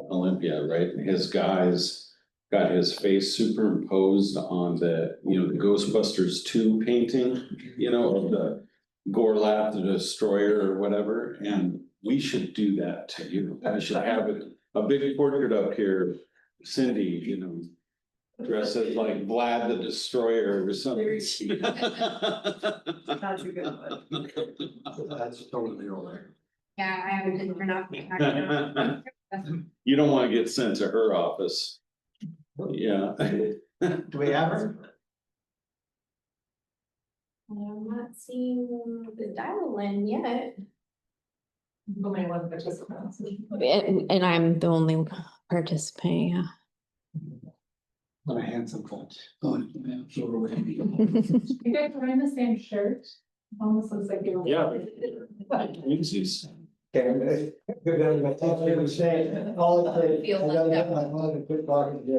Olympia, right? His guys got his face superimposed on the, the Ghostbusters 2 painting, of the Gorlat the Destroyer or whatever, and we should do that to you. I should have a big portrait up here, Cindy, dressed as like Vlad the Destroyer or something. Not too good, but. That's totally all right. Yeah, I haven't been enough. You don't want to get sent to her office. Yeah. Do we have her? I'm not seeing the dial-in yet. Only one participant. And I'm the only participating, yeah. What a handsome fellow. Oh, yeah, so are we. You guys are wearing the same shirt? Almost looks like you're. Yeah. Lindsay's. Okay, good down my teacher was saying, all the things. Feel I gotta like get my mother to quit talking to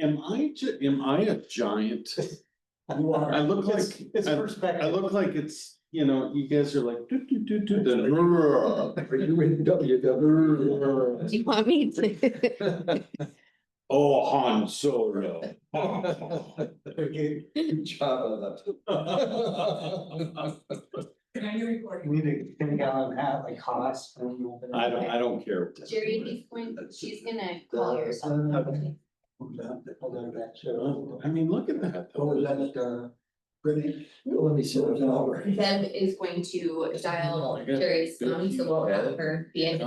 Am I a giant? you. I look like, It's I perspective. look like it's, you guys are like, do. Are you in WW? Do you want me to? Oh, Han Solo. Okay, good job on that. Now you're recording. We need a 10-gallon hat like Haas. I don't care. Jerry, she's gonna call you or something. I mean, look at that. Oh, is that, Brittany? Let me sit over. Deb is going to dial Jerry's phone, so we'll have her be in.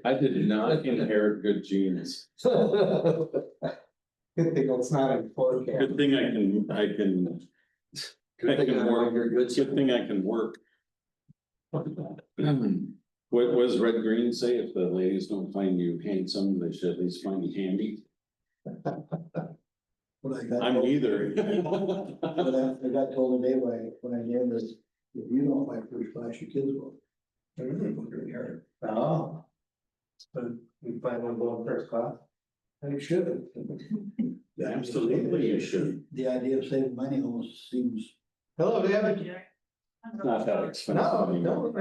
I did not inherit good genes. Good thing it's not in 4K. Good thing I can work. Good thing I can work. What does Red Green say? If the ladies don't find you handsome, they should at least find you handy. I'm neither. I got told today when I gave this, if you don't like first class, your kids will. Oh. But we finally going first class. And you should. Absolutely, you should. The idea of saving money almost seems. Hello, Deb. Not that expensive. No, anymore.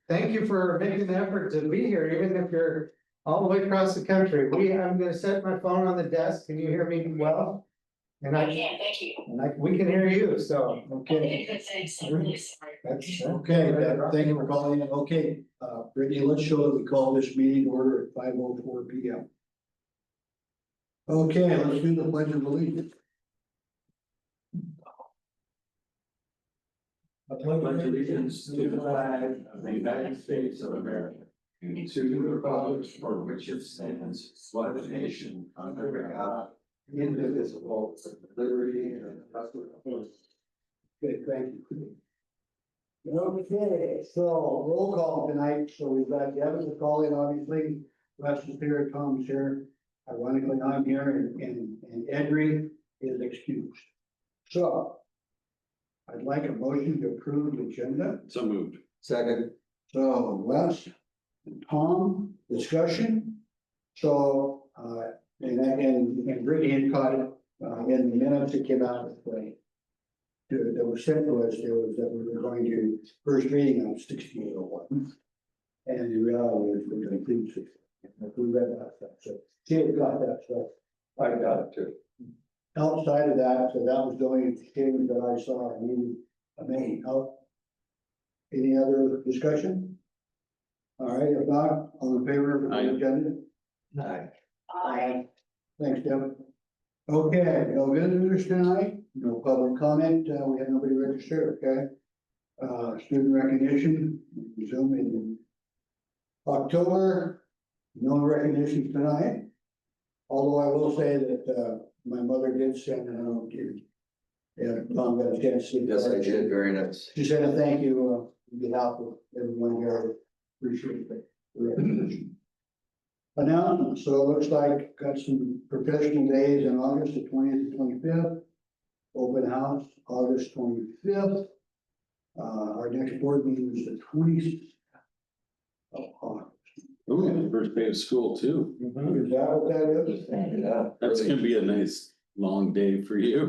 thank you for making the effort to be here, even if you're all the way across the country. I'm gonna set my phone on the desk. Can you hear me well? And I can, thank you. We can hear you, so, okay. That's Okay, thank you for calling in. Okay, Brittany, let's show that we call this meeting to order at 5:04 PM. Okay, let's do the pledge of allegiance. I pledge allegiance to the flag of the United States of America and to the republic for which it stands, one nation, under God, indivisible, with liberty and justice for all. Okay, thank you. Okay, so roll call tonight. So we've got Devin calling, obviously. Russ is here, Tom's here. Ironically, I'm here and Edry is excused. So I'd like a motion to approve the agenda. So moved. Second. So Russ and Tom, discussion. So, and Brittany had caught it, in the minutes that came out of the way. That was sent to us, there was that we were going to first reading on 6801. And the reality is we're going to do 60. We read that stuff, so she had got that stuff. I got it too. Outside of that, so that was the only change that I saw. I needed a main help. Any other discussion? All right, if not, all in favor of the Aye. agenda? Aye. Aye. Thanks, Devin. Okay, no visitors tonight, no public comment, we have nobody registered, okay? Student recognition, Zoom in October, no recognition tonight. Although I will say that, my mother did send an note to. Yeah, Tom got a chance to. Yes, I did, very nice. She said a thank you, on behalf of everyone here, appreciate the recognition. Announcement, so it looks like got some professional days in August, the 20th to 25th. Open house, August 25th. Our next board meeting is the 20th of August. Ooh, the first day of school too. Is that what that is? Yeah. That's gonna be a nice long day for you.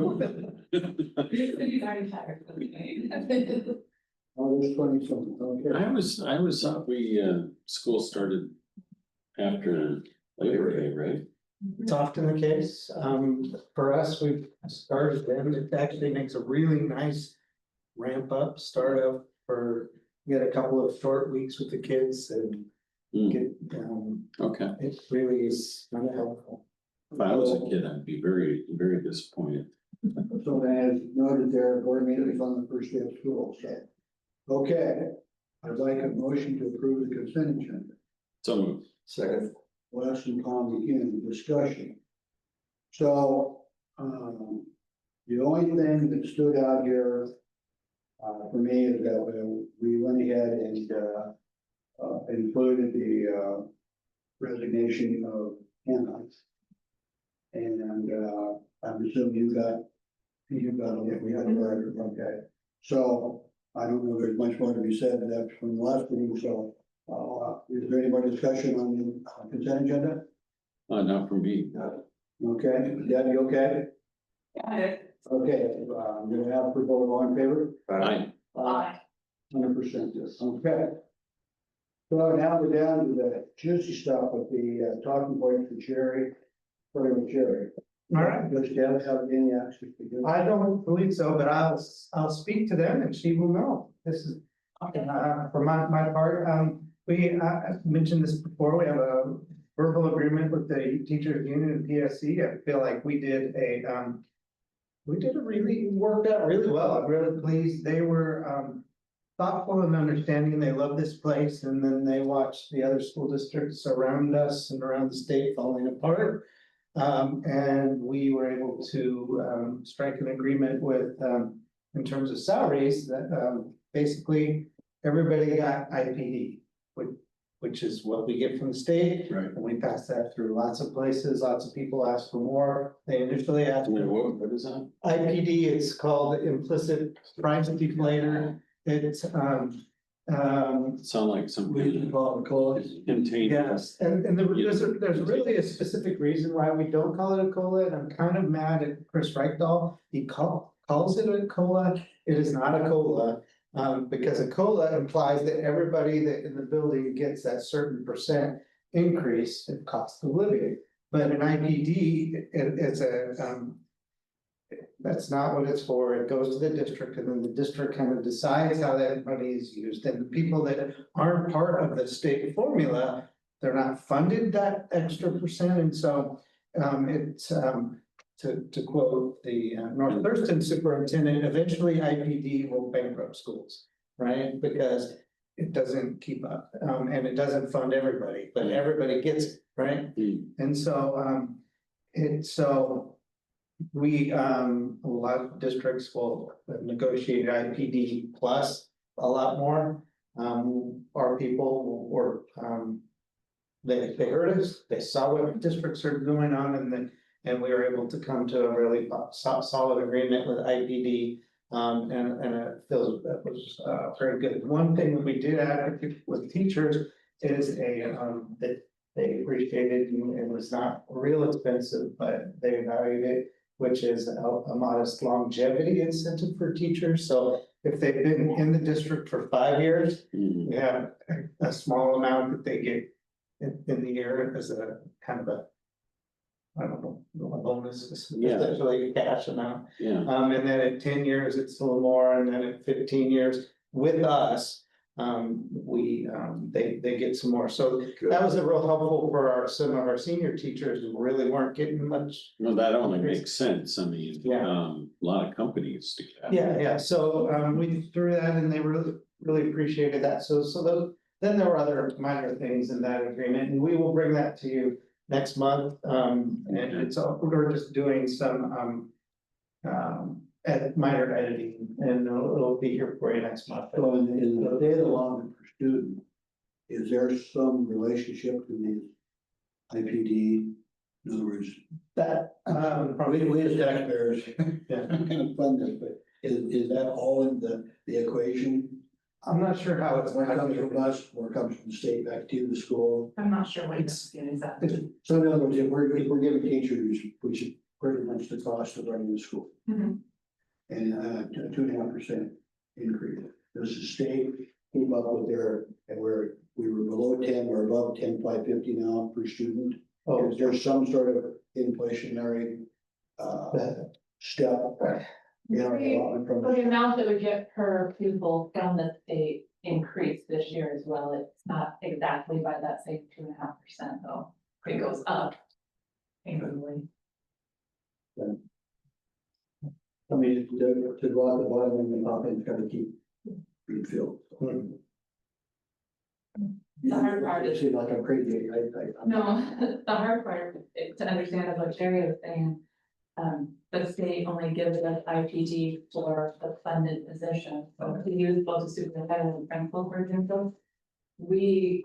August 20 something, okay. I was thought we, school started after Labor Day, right? It's often the case, for us, we've started then, it actually makes a really nice ramp up, start up for, get a couple of short weeks with the kids and Hmm, get, okay, it really is kind of helpful. if I was a kid, I'd be very, very disappointed. So as noted there, board meeting is on the first day of school, so. Okay, I'd like a motion to approve the consent agenda. So, Second. Last and common again, discussion. So, the only thing that stood out here for me is that we went ahead and included the resignation of Hannah. And I'm assuming you got it, we had a letter, okay. So I don't know if there's much more to be said, that's from the last meeting, so is there any more discussion on the consent agenda? not from me. Okay, Debbie, okay? Okay, I'm gonna have for vote, all in favor? Aye. Aye. 100%, yes, okay. So now we're down to the juicy stuff with the talking points for Jerry, for Jerry. All right. Does Deb have any access to do? I don't believe so, but I'll speak to them and she will know. This is, for my part, I mentioned this before, we have a verbal agreement with the teachers union and PSC. I feel like we did a really, worked out really well. I'm really pleased. They were, thoughtful and understanding. They love this place, and then they watched the other school districts around us and around the state falling apart. And we were able to strike an agreement with, in terms of salaries, that basically everybody got IPD, which is what we get from the state. Right. And we passed that through lots of places. Lots of people asked for more. They initially asked for What is that? IPD. It's called implicit price deflator. It's Sound like something call it COLA. contained. yes, and there's really a specific reason why we don't call it a COLA, and I'm kind of mad at Chris Reichdahl. He calls it a COLA. It is not a COLA. Because a COLA implies that everybody that in the building gets that certain percent increase in cost of living. But an IPD, it's that's not what it's for. It goes to the district, and then the district kind of decides how that money is used. And the people that aren't part of the state formula, they're not funded that extra percent. And so it's to quote the North Thurston superintendent, eventually IPD will bankrupt schools, right? Because it doesn't keep up, and it doesn't fund everybody, but everybody gets it, right? And so we, a lot of districts will negotiate IPD plus a lot more. Our people were, they heard us, they saw what districts are going on, and we were able to come to a really solid agreement with IPD. And it feels, that was very good. One thing that we did add with teachers is that they appreciated, and it was not real expensive, but they valued it, which is a modest longevity incentive for teachers. So if they've been in the district for 5 years, we have a small amount that they get in the year as a kind of a, I don't know, a bonus, essentially a cash amount. Yeah. And then at 10 years, it's a little more, and then at 15 years with us, they get some more. So that was a real helpful for some of our senior teachers who really weren't getting much. No, that only makes sense. I mean, Yeah. a lot of companies do that. Yeah. So we threw that, and they really appreciated that. Then there were other minor things in that agreement, and we will bring that to you next month. And we're just doing some minor editing, and it'll be here for you next month. So in the data logging for student, is there some relationship to these IPD? In other words, That, we as taxpayers, yeah, kind of fund this, but is that all in the equation? I'm not sure how it's. Where it comes from us, where it comes from the state back to the school? I'm not sure what It's- is that. So in other words, if we're giving teachers, which is pretty much the cost of running the school. Mhm. And 2.5% increase, does the state keep up with and we were below 10, we're above 10,550 now per student. Oh, Is there some sort of inflationary, step? You know, allotment from So the the, amount that we get per pupil from the state increased this year as well. It's not exactly by that same 2.5% though. It goes up annually. I mean, to draw the bottom and the top end, try to keep being filled. The hard part is- It seems like I'm crazy, No, the hard part to understand is what Jerry was saying. The state only gives us IPD for the funded position, so to use both the superintendent and principal, for example.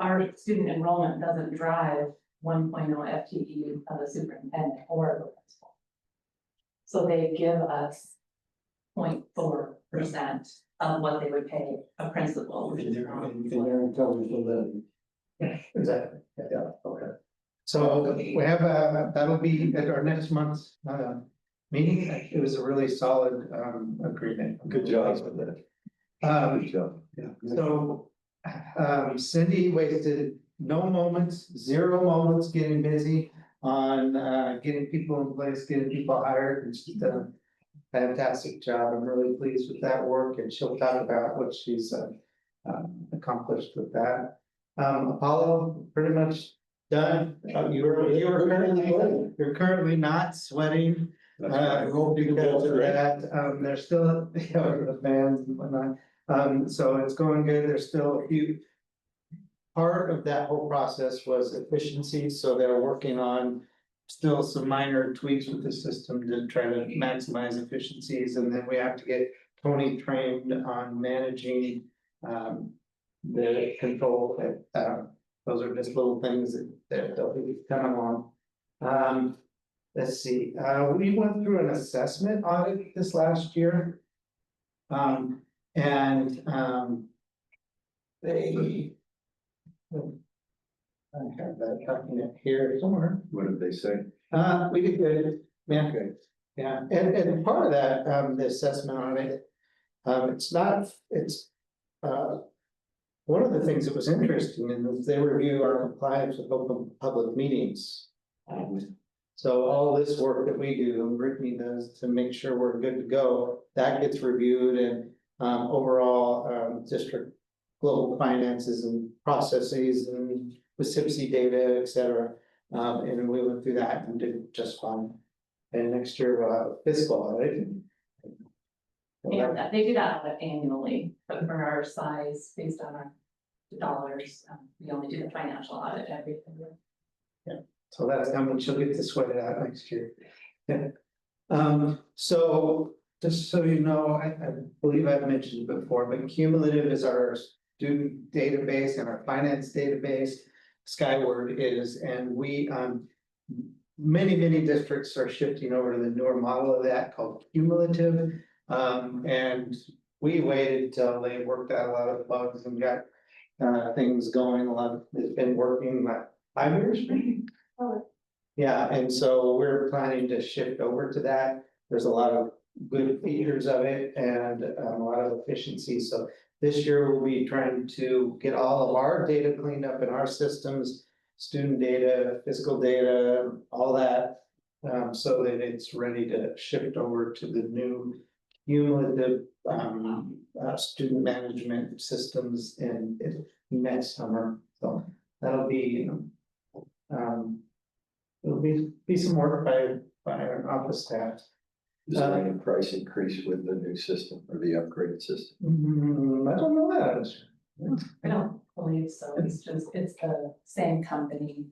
Our student enrollment doesn't drive 1.0 FTE of the superintendent or the principal. So they give us 0.4% of what they would pay a principal, which is And they're in coverage of the. exactly. Yeah, okay. So we have, that'll be at our next month's, meeting. It was a really solid, agreement. Good job with that. Good job. Yeah. So, Cindy wasted no moments, 0 moments getting busy on, getting people in place, getting people hired, and she's done a fantastic job. I'm really pleased with that work, and she'll talk about what she's, accomplished with that. Apollo, pretty much done. You're currently not sweating. Because of that, there's still, the fans and whatnot, so it's going good, there's still a few. Part of that whole process was efficiency, so they're working on still some minor tweaks with the system to try to maximize efficiencies, and then we have to get Tony trained on managing. The control, those are just little things that they'll be coming along. Let's see, we went through an assessment audit this last year. They. I have that document here somewhere. What did they say? We did good, yeah, Okay. yeah, and part of that, the assessment on it. One of the things that was interesting is they review our compliance with open public meetings. So all this work that we do, and Brittany does to make sure we're good to go, that gets reviewed, and overall district global finances and processes and with CIPSI data, et cetera. And we went through that and did just fine. And next year, fiscal, right? And they do that audit annually, but for our size, based on our dollars, we only do the financial audit every year. So that's coming, she'll get to sweat it out next year. So just so you know, I believe I've mentioned it before, but cumulative is our student database and our finance database. Skyward is, and we, many districts are shifting over to the newer model of that called cumulative. And we waited till they worked out a lot of the bugs and got things going. A lot of it's been working like 5 years, maybe. Yeah, and so we're planning to shift over to that. There's a lot of good features of it and a lot of efficiency. So this year we'll be trying to get all of our data cleaned up in our systems, student data, fiscal data, all that. So that it's ready to shift over to the new cumulative student management systems in next summer. So that'll be it'll be some work by our office staff. Is there any price increase with the new system or the upgraded system? I don't know that. I don't believe so, it's the same company.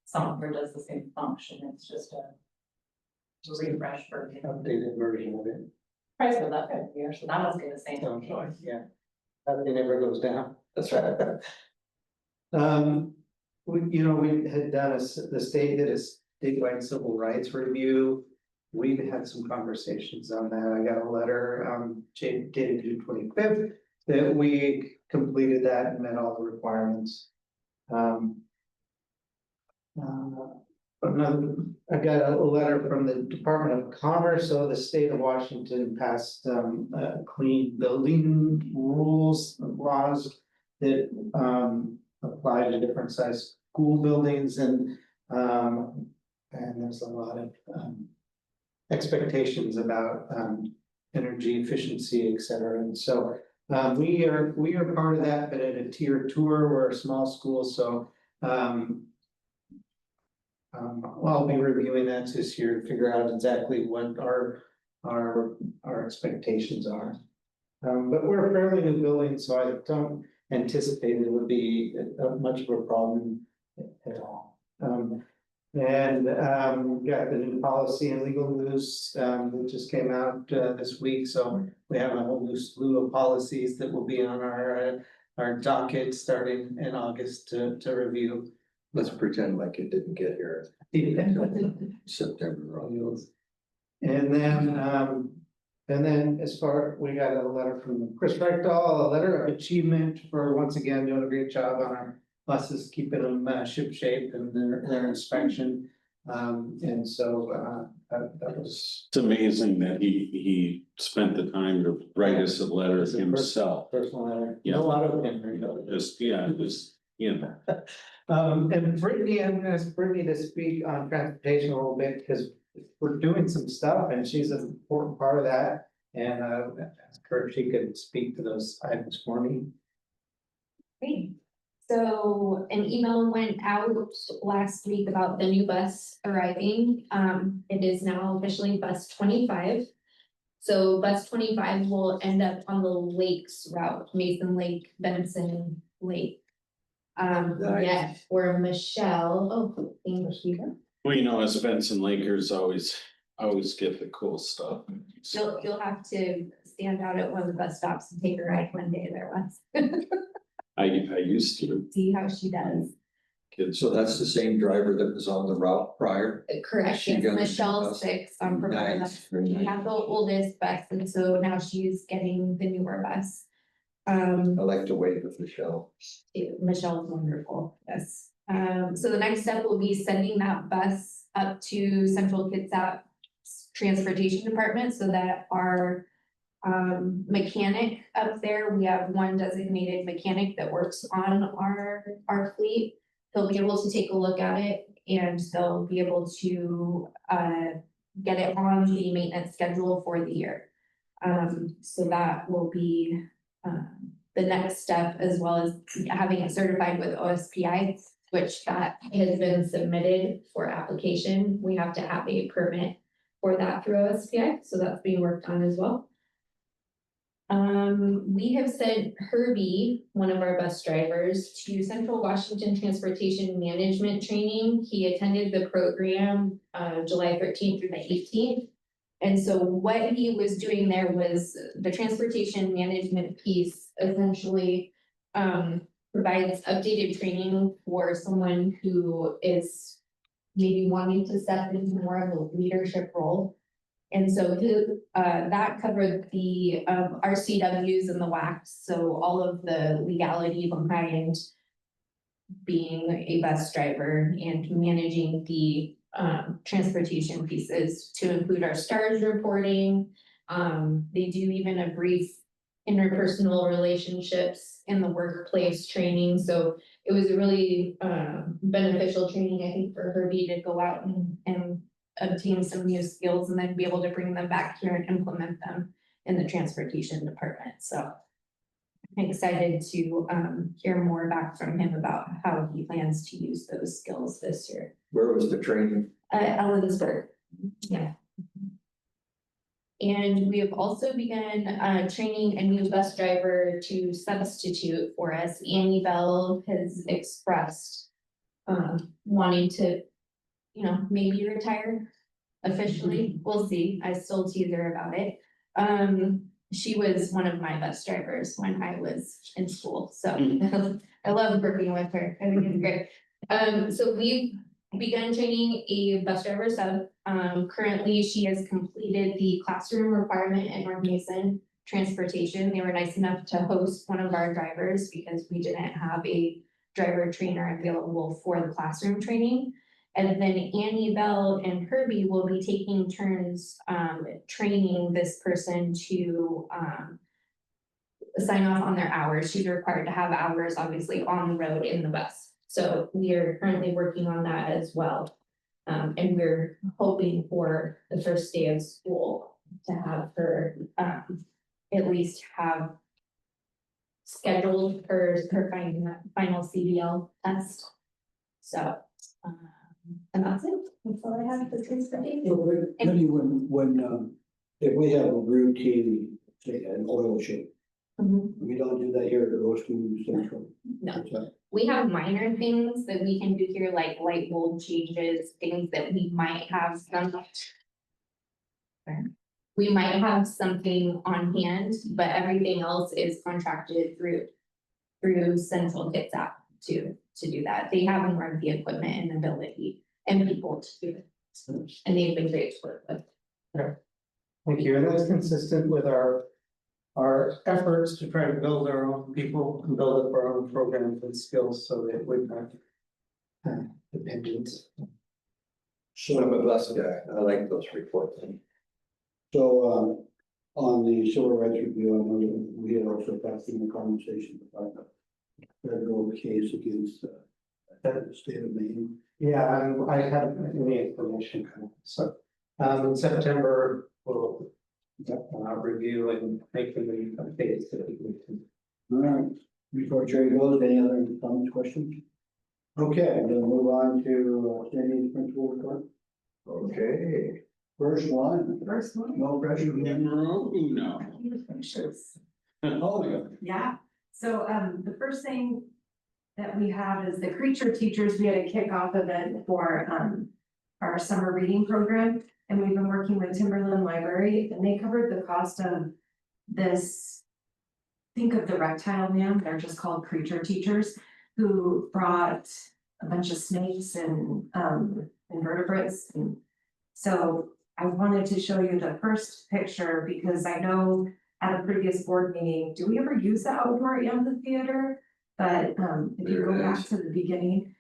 Software does the same function, it's just a refresh version. Updated version of it. Price goes up every year, so that must be the same. So, yeah, that thing never goes down. That's right. We had done the state did a statewide civil rights review. We've had some conversations on that. I got a letter, dated June 25th, that we completed that and met all the requirements. I got a letter from the Department of Commerce, so the state of Washington passed clean building rules, laws. That apply to different size school buildings and there's a lot of expectations about energy efficiency, et cetera, and so. We are part of that, but at a tier tour, we're a small school, so I'll be reviewing that this year to figure out exactly what our expectations are. But we're a fairly new building, so I don't anticipate it would be much of a problem at all. Got the new policy and legal news that just came out this week, so we have a whole new slew of policies that will be on our docket starting in August to review. Let's pretend like it didn't get here September. And then as far, we got a letter from Chris Rechdahl, a letter of achievement for once again doing a great job on our buses, keeping them ship shape and their inspection. And so that was. It's amazing that he spent the time to write us a letter himself. Personal letter. Yeah. No auto pen. Just, you know. And Brittany, I'm gonna ask Brittany to speak on transportation a little bit, because we're doing some stuff and she's an important part of that. And ask her if she could speak to those items for me. Great. So an email went out last week about the new bus arriving. It is now officially bus 25. So bus 25 will end up on the lakes route, Mason Lake, Benson Lake. Nice. Yeah, where Michelle, oh, thank you. Well, you know, us Benson Lakers always get the cool stuff. You'll have to stand out at one of the bus stops and take a ride one day there once. I used to, See how she does. kids. So that's the same driver that was on the route prior? Correct, She yes, got the Michelle bus. 6 on Purple. Nice, very She nice. had the oldest bus, and so now she's getting the newer bus. I like to wave with Michelle. Michelle's wonderful, yes. So the next step will be sending that bus up to Central Kitsap Transportation Department so that our mechanic up there, we have one designated mechanic that works on our fleet. He'll be able to take a look at it and they'll be able to get it on the maintenance schedule for the year. So that will be the next step, as well as having it certified with OSPI, which that has been submitted for application. We have to have a permit for that through OSPI, so that's being worked on as well. We have sent Herbie, one of our bus drivers, to Central Washington Transportation Management Training. He attended the program July 13th through the 18th. And so what he was doing there was the transportation management piece essentially provides updated training for someone who is maybe wanting to step into more of a leadership role. And so that covered the RCWs and the WACs, so all of the legality behind being a bus driver and managing the transportation pieces to include our STARS reporting. They do even a brief interpersonal relationships in the workplace training. So it was a really beneficial training, I think, for Herbie to go out and obtain some new skills and then be able to bring them back here and implement them in the transportation department. So I'm excited to hear more back from him about how he plans to use those skills this year. Where was the training? Ellensburg, yeah. And we have also begun training a new bus driver to substitute for us. Annie Bell has expressed wanting to, maybe retire officially. We'll see. I still tease her about it. She was one of my bus drivers when I was in school, so I love working with her. I think it's great. So we've begun training a bus driver sub. Currently, she has completed the classroom requirement at North Mason Transportation. They were nice enough to host one of our drivers because we didn't have a driver trainer available for the classroom training. And then Annie Bell and Herbie will be taking turns, training this person to, sign off on their hours. She's required to have hours, obviously, on the road in the bus. So we are currently working on that as well. And we're hoping for the first day of school to have her, at least have scheduled her final CDL test. So, and that's it. That's all I have for today. Maybe when, if we have a routine, say, an oil change, we don't do that here at Rose Central. No, we have minor things that we can do here, like light bulb changes, things that we might have some. We might have something on hand, but everything else is contracted through Central Kits app to do that. They have more of the equipment and ability and people to do it. And they've been great to work with. Thank you, and that's consistent with our efforts to try to build our own people and build up our own programs and skills so that we have dependence. So I'm a bus guy, I like those reports. So, on the civil rights review, I know that we had also passed in the conversation about the federal case against, the state of Maine. Yeah, and I haven't any information, so, in September, we'll review and make the updates that we can. All right, before Jerry goes, any other comments, questions? Okay, we'll move on to, Sandy's principal report. Okay. First one, First one. no pressure. Numero uno. Oh, Yeah, so the first thing that we have is the creature teachers. We had a kickoff event for our summer reading program. And we've been working with Timberland Library, and they covered the cost of this. Think of the reptile man, they're just called creature teachers, who brought a bunch of snakes and invertebrates. And so I wanted to show you the first picture because I know at a previous board meeting, do we ever use the outdoor amphitheater? But if you go back to the beginning,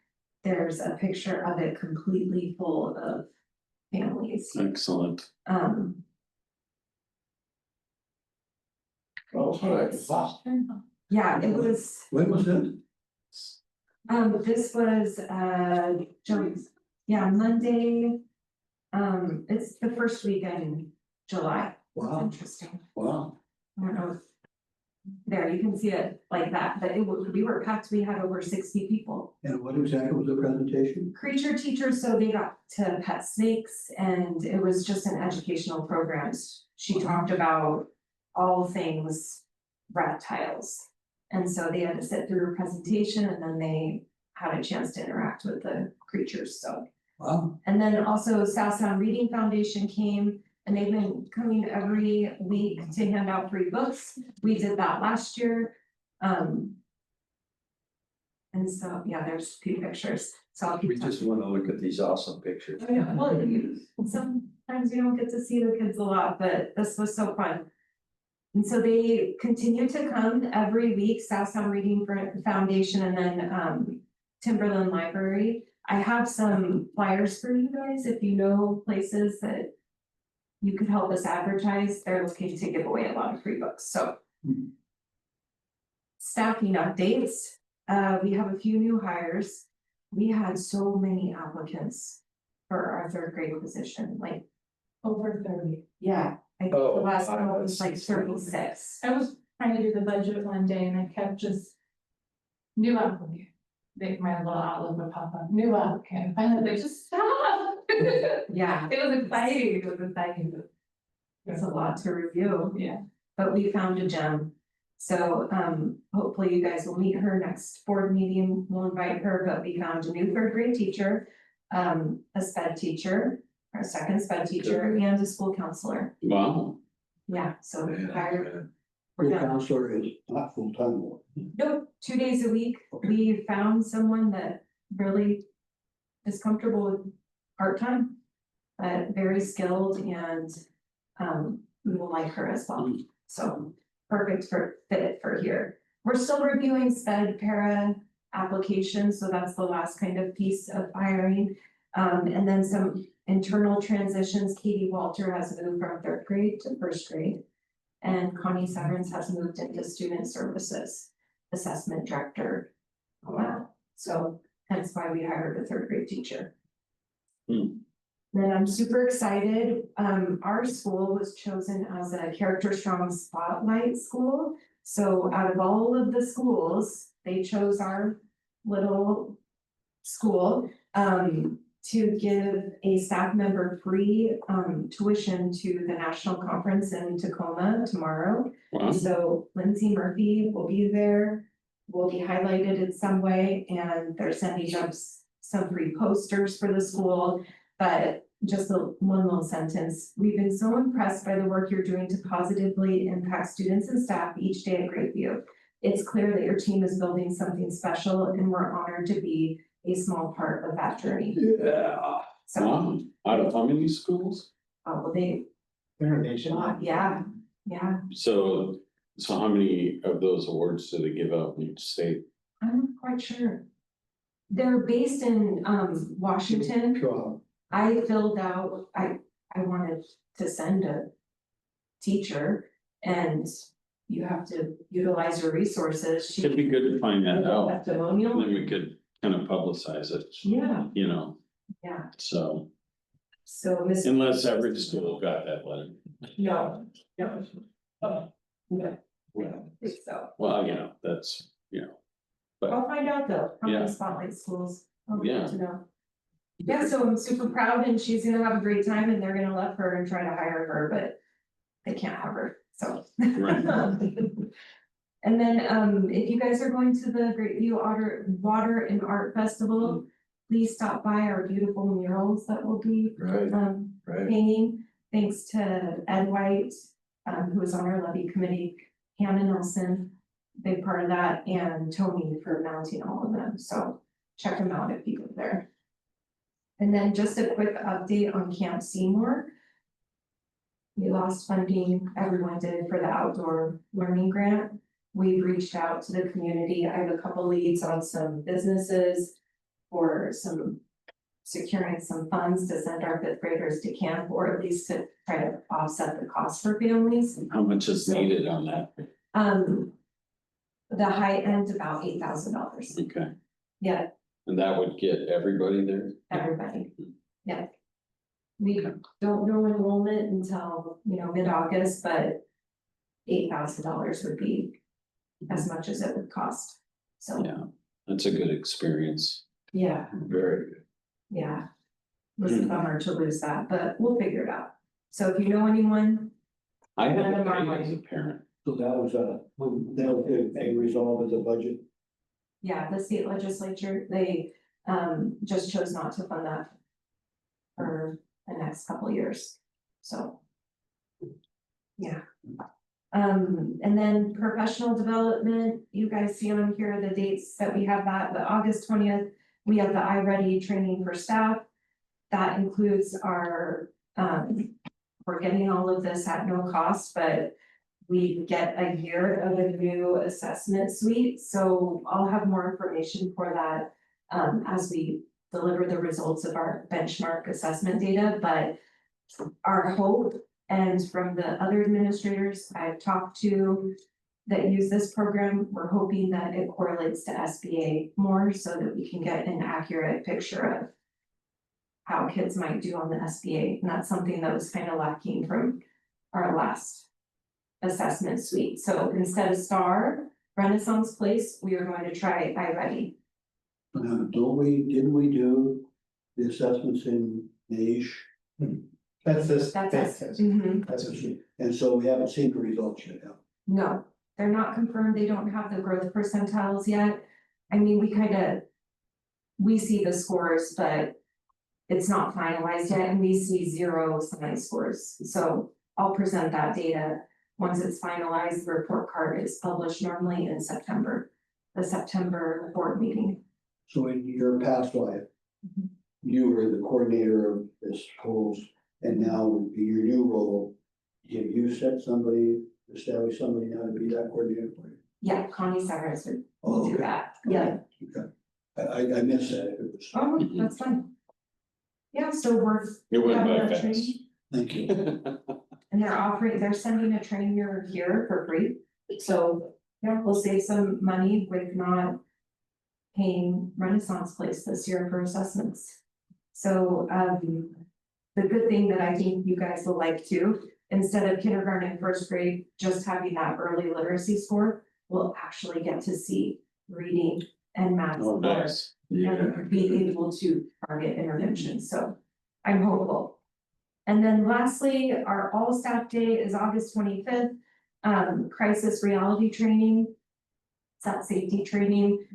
there's a picture of it completely full of families. Excellent. Yeah, it was, when was it? this was, Monday. It's the first week in July. Wow. Interesting. Wow. I don't know. There, you can see it like that, but we were packed, we had over 60 people. And what exactly was the presentation? Creature teachers, so they got to pet snakes and it was just an educational program. She talked about all things reptiles. And so they had to sit through a presentation and then they had a chance to interact with the creatures, so. Wow. And then also South Sound Reading Foundation came and they've been coming every week to hand out free books. We did that last year. And so, yeah, there's a few pictures. So I'll keep. We just want to look at these awesome pictures. Oh, yeah, well, sometimes you don't get to see the kids a lot, but this was so fun. And so they continue to come every week, South Sound Reading Foundation and then Timberland Library. I have some flyers for you guys if you know places that you could help us advertise. They're looking to give away a lot of free books, so. Staffing updates, we have a few new hires. We had so many applicants for our third grade position, like over 30. Yeah, I think the Oh, last one wow. was like 36. I was trying to do the budget one day and I kept just new applicant. My little outlook would pop up, new applicant, finally they just stop. Yeah, It was exciting, it's a lot to review, Yeah. but we found a gem. So hopefully you guys will meet her next board meeting. We'll invite her, but we found a new third grade teacher, a sped teacher, our second sped teacher, and a school counselor. Wow. Yeah, so Yeah, hired. Your We're done. counselor is not full-time work. Nope, 2 days a week. We found someone that really is comfortable with part-time, but very skilled and we will like her as well. So perfect fit for here. We're still reviewing sped para applications, so that's the last kind of piece of hiring. And then some internal transitions. Katie Walter has moved from third grade to first grade. And Connie Severance has moved into student services, assessment director. Wow, so hence why we hired a third grade teacher. Then I'm super excited. Our school was chosen as a character strong spotlight school. So out of all of the schools, they chose our little school to give a staff member free tuition to the national conference in Tacoma tomorrow. Wow. So Lindsay Murphy will be there, will be highlighted in some way, and they're sending us some free posters for the school. But just one little sentence, we've been so impressed by the work you're doing to positively impact students and staff each day at Grapeview. It's clear that your team is building something special, and we're honored to be a small part of that journey. Yeah. So, Wow. Out of how many schools? well, they, Innovation. yeah. So how many of those awards do they give out in each state? I'm not quite sure. They're based in Washington. Cool. I filled out, I wanted to send a teacher, and you have to utilize your resources. It'd be good to find that out, and Testimonial, then we could kind of publicize it, yeah, you know, yeah, so so Miss. unless every school got that letter. No, no. No, so, Well, you know, that's, you know, I'll find out though, how Yeah. many spotlight schools, I'll get Yeah. to know. Yeah, so I'm super proud, and she's gonna have a great time, and they're gonna love her and try to hire her, but they can't have her, so. Right. And then, if you guys are going to the Grapeview Water and Art Festival, please stop by our beautiful murals that will be, Right, right. hanging. Thanks to Ed White, who is on our levy committee, Hannah Nelson, big part of that, and Tony for mounting all of them, so check them out if you go there. And then just a quick update on Camp Seymour. We lost funding, everyone did, for the outdoor learning grant. We've reached out to the community. I have a couple leads on some businesses for securing some funds to send our fifth graders to camp, or at least to try to offset the cost for families. how much is needed on that? The high end, about $8,000. Okay, Yeah, and that would get everybody there? everybody, yeah. We don't know enrollment until, mid-August, but $8,000 would be as much as it would cost, so, Yeah, that's a good experience. yeah, Very good. yeah. It was a bummer to lose that, but we'll figure it out. So if you know anyone, I have None a of our kid as a money. parent. So that was a resolve as a budget. yeah, the state legislature, they just chose not to fund that for the next couple of years, so. Yeah. And then professional development, you guys see on here the dates that we have that, the August 20th, we have the iReady training for staff. That includes our, we're getting all of this at no cost, but we get a year of a new assessment suite, so I'll have more information for that as we deliver the results of our benchmark assessment data, but our hope, and from the other administrators I've talked to that use this program, we're hoping that it correlates to SBA more so that we can get an accurate picture of how kids might do on the SBA, and that's something that was kind of lacking from our last assessment suite. So instead of STAR, Renaissance Place, we are going to try iReady. Didn't we do the assessments in Niche? That's this. That's us. That's That's what she. And so we haven't seen the results yet, have we? No, they're not confirmed. They don't have the growth percentiles yet. I mean, we see the scores, but it's not finalized yet, and we see 0 science scores. So I'll present that data. Once it's finalized, the report card is published normally in September, the September board meeting. So in your past life, you were the coordinator of this schools, and now in your new role, have you set somebody, established somebody now to be that coordinator for you? Yeah, Connie Cyrus would Oh, do okay. that. Yeah. Okay. I missed that if it was. Oh, that's fine. Yeah, so we're. It went having by a fast. training, Thank you. And they're sending a trainer here for free, so, yeah, we'll save some money with not paying Renaissance Place this year for assessments. So, the good thing that I think you guys will like too, instead of kindergarten and first grade, just having that early literacy score, we'll actually get to see reading and math. Oh, nice. And being able to target intervention, so I'm hopeful. And then lastly, our all staff day is August 25th, crisis reality training. It's that safety training,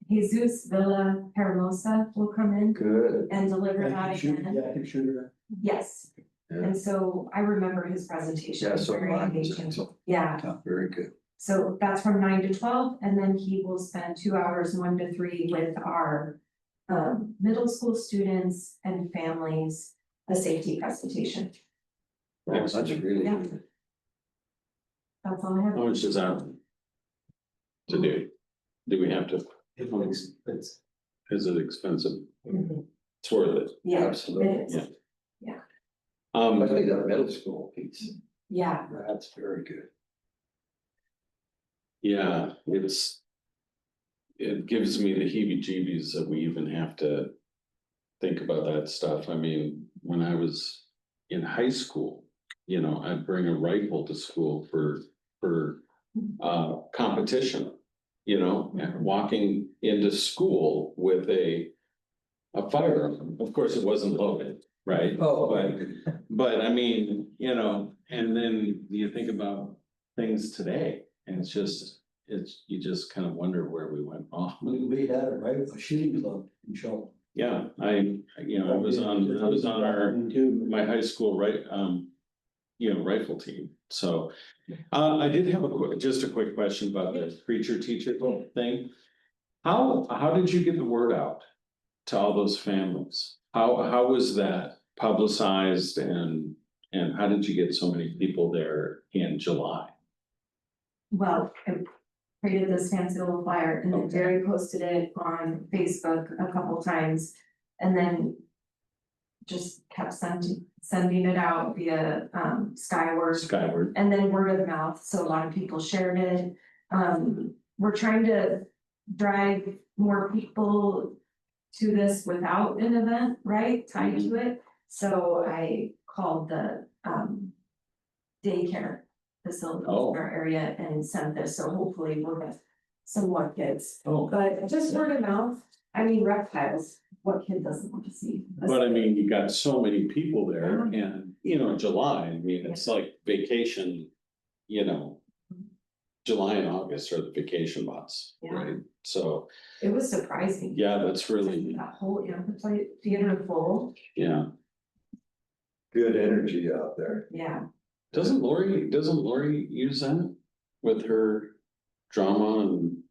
Jesus Villa Hermosa will come in Good. and deliver I that can shoot, again. yeah, I can shoot it. Yes, Yeah. and so I remember his presentation, Yeah, was so very far, engaging, so- yeah. Very good. So that's from 9 to 12, and then he will spend 2 hours, 1 to 3 with our middle school students and families, the safety presentation. Well, that's really Yeah. good. That's all I have. How much does that to do? Do we have to, It's, is it expensive? Mhm. It's worth it. Yeah, Absolutely. it is. Yeah. I think that middle school piece, Yeah, that's very good. Yeah, it gives me the heebie-jeebies that we even have to think about that stuff. I mean, when I was in high school, you know, I'd bring a rifle to school for competition, you know, and walking into school with a firearm. Of course, it wasn't loaded, right? Oh, But I mean, you know, and then you think about things today and you just kind of wonder where we went wrong. We had a shooting club in Shelton. Yeah, I was on my high school, rifle team, so. I did have just a quick question about the preacher teacher thing. How did you get the word out to all those families? How was that publicized and how did you get so many people there in July? well, I created this fancy little flyer and then Jerry posted it on Facebook a couple times. And then just kept sending it out via Skyward. And then word of mouth, so a lot of people shared it. We're trying to drive more people to this without an event, right, tied to it. So I called the daycare facility in Oh. our area and sent this, so hopefully we'll get some more kids. Oh, But just word of mouth, I mean, reptiles, what kid doesn't want to see? but I mean, you got so many people there and, July, I mean, it's like vacation, July and August are the vacation months, Yeah. right? So, It was surprising. yeah, that's really, That whole theater full, yeah. good energy out there. yeah. Doesn't Lori use that with her drama and,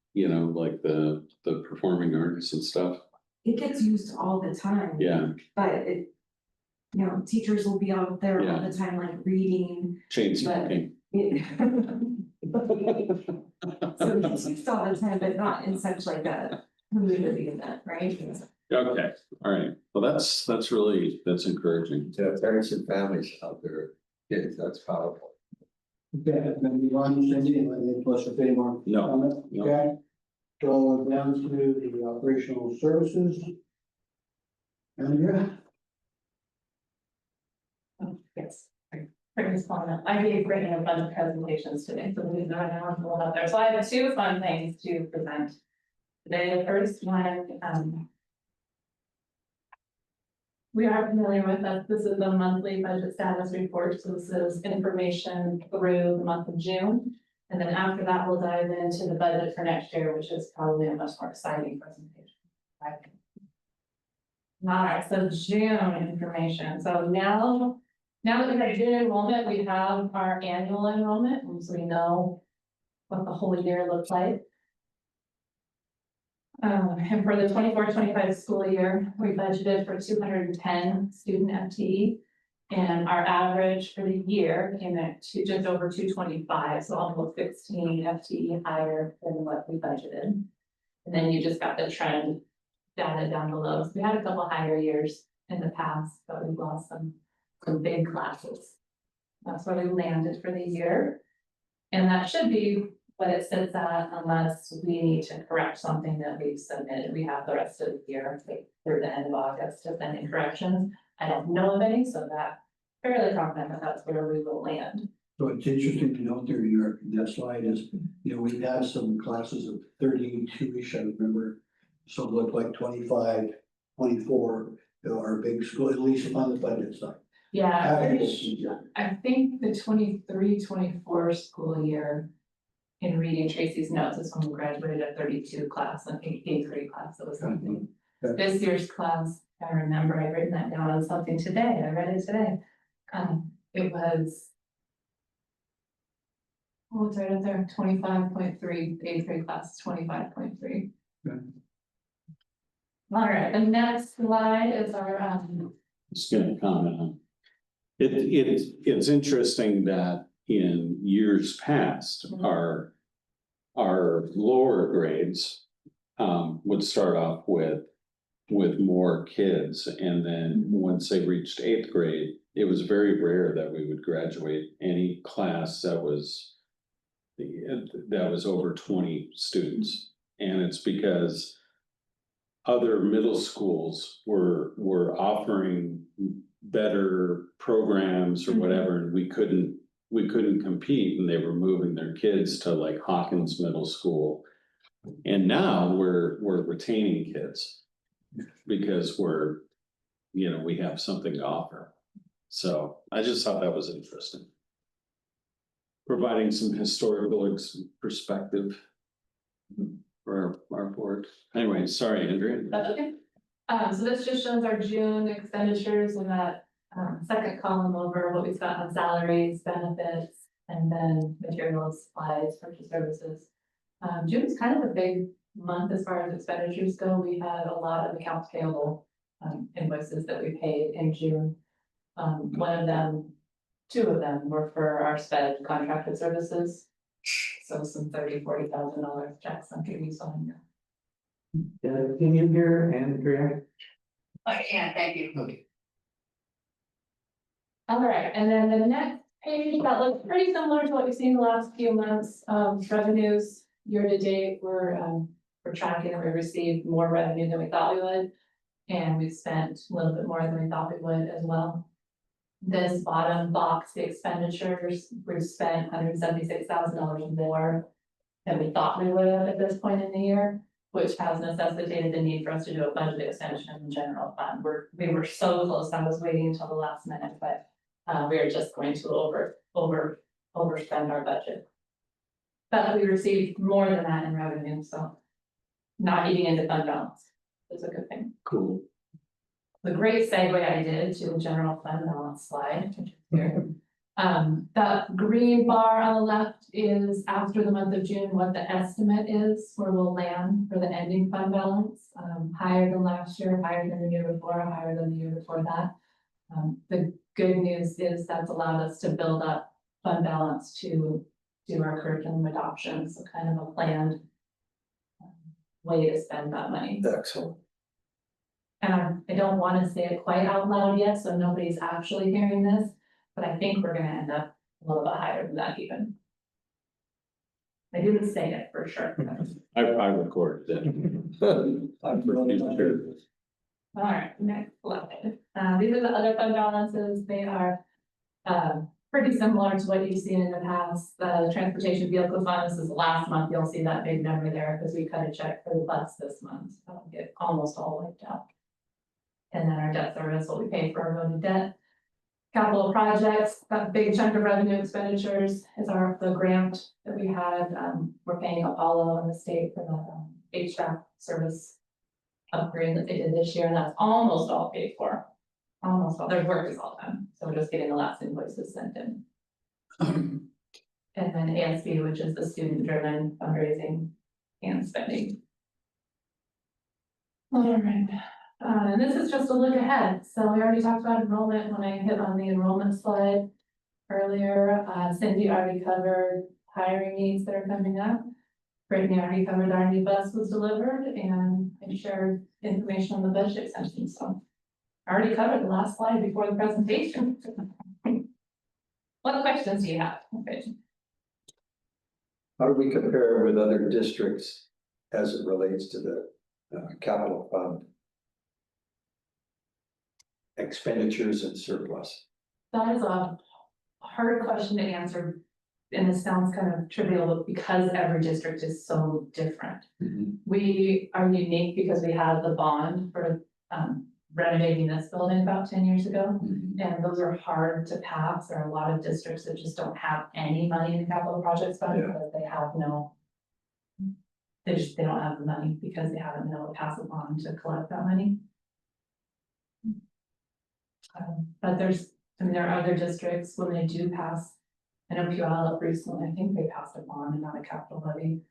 like the performing arts and stuff? It gets used all the time. Yeah, But it, teachers will be out there all Yeah. the time, like reading. chain smoking. So it's used all the time, but not in such like a community event, right? Okay, all right. Well, that's encouraging. Yeah, parents and families out there, kids, that's powerful. Okay, then we run Cindy and then plus if any more No, comment, no. okay? So down to the operational services. Andrea? Yes. Pretty fun. I gave Brittany a bunch of presentations today, so we know now I'm going out there. So I have 2 fun things to present. Today, the first one, we are familiar with that. This is the monthly budget status report. So this is information through the month of June. And then after that, we'll dive into the budget for next year, which is probably a much more exciting presentation. Right. All right, so June information. So now that we have June enrollment, we have our annual enrollment, and so we know what the whole year looks like. And for the 24-25 school year, we budgeted for 210 student FTE. And our average for the year came at just over 225, so almost 16 FTE higher than what we budgeted. And then you just got the trend data down below. So we had a couple higher years in the past, but we've lost some big classes. That's where we landed for the year. And that should be what it sits at unless we need to correct something that we've submitted. We have the rest of the year, like, through the end of August to send in corrections. I don't know of any, so that fairly confident that that's where we will land. So it's interesting to note there, your, that slide is, you know, we've had some classes of 32-ish, I remember. Some look like 25, 24, are big school, at least on the budget side. Yeah, I think the 23-24 school year. In reading Tracy's notes, is when we graduated a 32 class, I think 8th grade class, that was something. This year's class, I remember I'd written that down on something today, I read it today. It was. Oh, it's right up there, 25.3, 8th grade class, 25.3. Okay. All right, the next slide is our, Just gonna comment on. It's interesting that in years past, our lower grades would start off with more kids, and then once they reached 8th grade, it was very rare that we would graduate any class that was over 20 students. And it's because other middle schools were offering better programs or whatever, and we couldn't compete, and they were moving their kids to like Hawkins Middle School. And now we're retaining kids because we have something to offer. So I just thought that was interesting. Providing some historical perspective for our board. Anyway, sorry, Andrea. that's okay. So this just shows our June expenditures in that second column over what we spent on salaries, benefits, and then materials, supplies, purchase services. June is kind of a big month as far as expenditures go. We had a lot of accounts payable invoices that we paid in June. Two of them were for our sped contracted services. So some $30,000-$40,000 checks I'm gonna be signing. Can you hear Andrea? I can, thank you. Okay. All right, and then the next page that looks pretty similar to what we've seen the last few months. Revenues year to date, we're tracking that we received more revenue than we thought we would. And we've spent a little bit more than we thought we would as well. This bottom box, the expenditures, we've spent $176,000 more than we thought we would have at this point in the year, which has necessitated the need for us to do a budget extension in the general fund. We were so close, I was waiting until the last minute, but we are just going to overspend our budget. But we received more than that in revenue, so not eating into fund balance is a good thing. Cool. The great segue I did to the general fund balance slide, which is here. The green bar on the left is after the month of June, what the estimate is where we'll land for the ending fund balance. Higher than last year, higher than the year before, higher than the year before that. The good news is that's allowed us to build up fund balance to do our curriculum adoption, so kind of a planned way to spend that money. Excellent. And I don't want to say it quite out loud yet, so nobody's actually hearing this, but I think we're gonna end up a little bit higher than that even. I didn't say it for sure. I recorded it. I'm pretty sure. All right, next slide. These are the other fund balances. They are pretty similar to what you've seen in the past. The transportation vehicle fund, this is the last month. You'll see that big number there because we cut a check for the bus this month. So it'll get almost all wiped out. And then our debt service, what we pay for our voted debt. Capital projects, that big chunk of revenue expenditures is the grant that we had. We're paying Apollo in the state for the HVAC service upgrade that they did this year, and that's almost all paid for. Almost all, their work is all done, so we're just getting the last invoices sent in. And then ASB, which is the student-driven fundraising and spending. All right. And this is just a look ahead. So we already talked about enrollment when I hit on the enrollment slide earlier. Cindy already covered hiring needs that are coming up. Brittany already covered our new bus was delivered, and I shared information on the budget extension. So I already covered the last slide before the presentation. What questions do you have? Okay. How do we compare with other districts as it relates to the capital fund? Expenditures and surplus. That is a hard question to answer, and it sounds kind of trivial, but because every district is so different. We are unique because we had the bond for renovating this building about 10 years ago. And those are hard to pass. There are a lot of districts that just don't have any money in the capital projects fund because they have no. They don't have the money because they haven't been able to pass a bond to collect that money. But there are other districts when they do pass. I know Puyallup recently, I think they passed a bond and not a capital levy.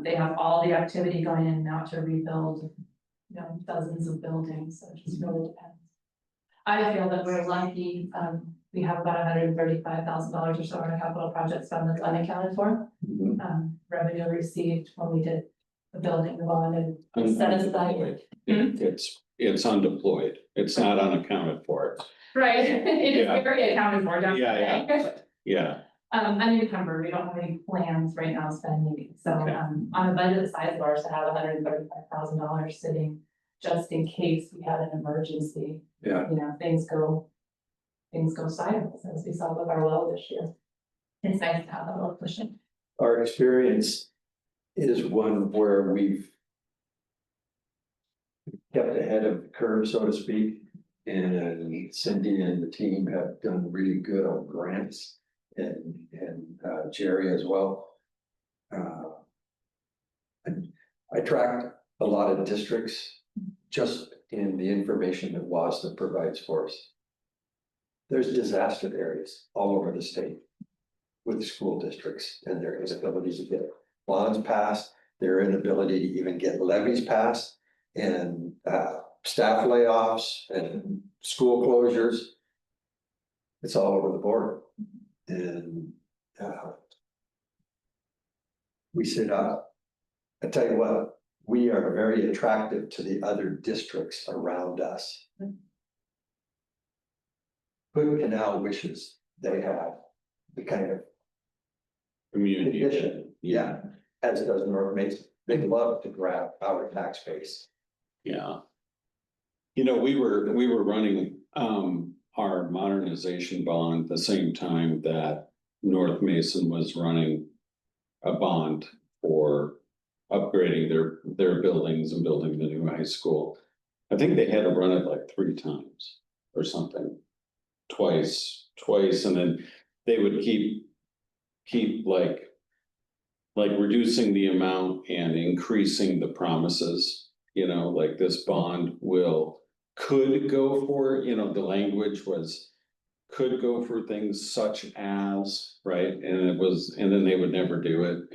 They have all the activity going in now to rebuild, dozens of buildings, so it just really depends. I feel that we're lucky, we have about $135,000 or so in our capital projects fund that's unaccounted for. Revenue received when we did the building, the bond and set aside. It's undeployed, it's not unaccounted for. Right, it is Yeah. very accounted for, definitely. Yeah, Unencumbered, we don't have any plans right now spending, so, Okay. on a budget the size of ours to have $135,000 sitting just in case we had an emergency. Yeah. Things go sideways, as we saw with our well this year. It's nice to have that little cushion. Our experience is one where we've kept ahead of the curve, so to speak. And Cindy and the team have done really good on grants and Jerry as well. And I tracked a lot of districts just in the information that WASDA provides for us. There's disaster areas all over the state with the school districts and their inability to get bonds passed, their inability to even get levies passed, and staff layoffs and school closures. It's all over the board. And we sit up. I tell you what, we are very attractive to the other districts around us. Good canal wishes they have the kind of community. condition, yeah, as does North Mason. They love to grab our tax base. Yeah. We were running our modernization bond the same time that North Mason was running a bond for upgrading their buildings and building the new high school. I think they had to run it like 3 times or something, twice, and then they would keep like reducing the amount and increasing the promises, like this bond could go for, the language was could go for things such as, right? And then they would never do it.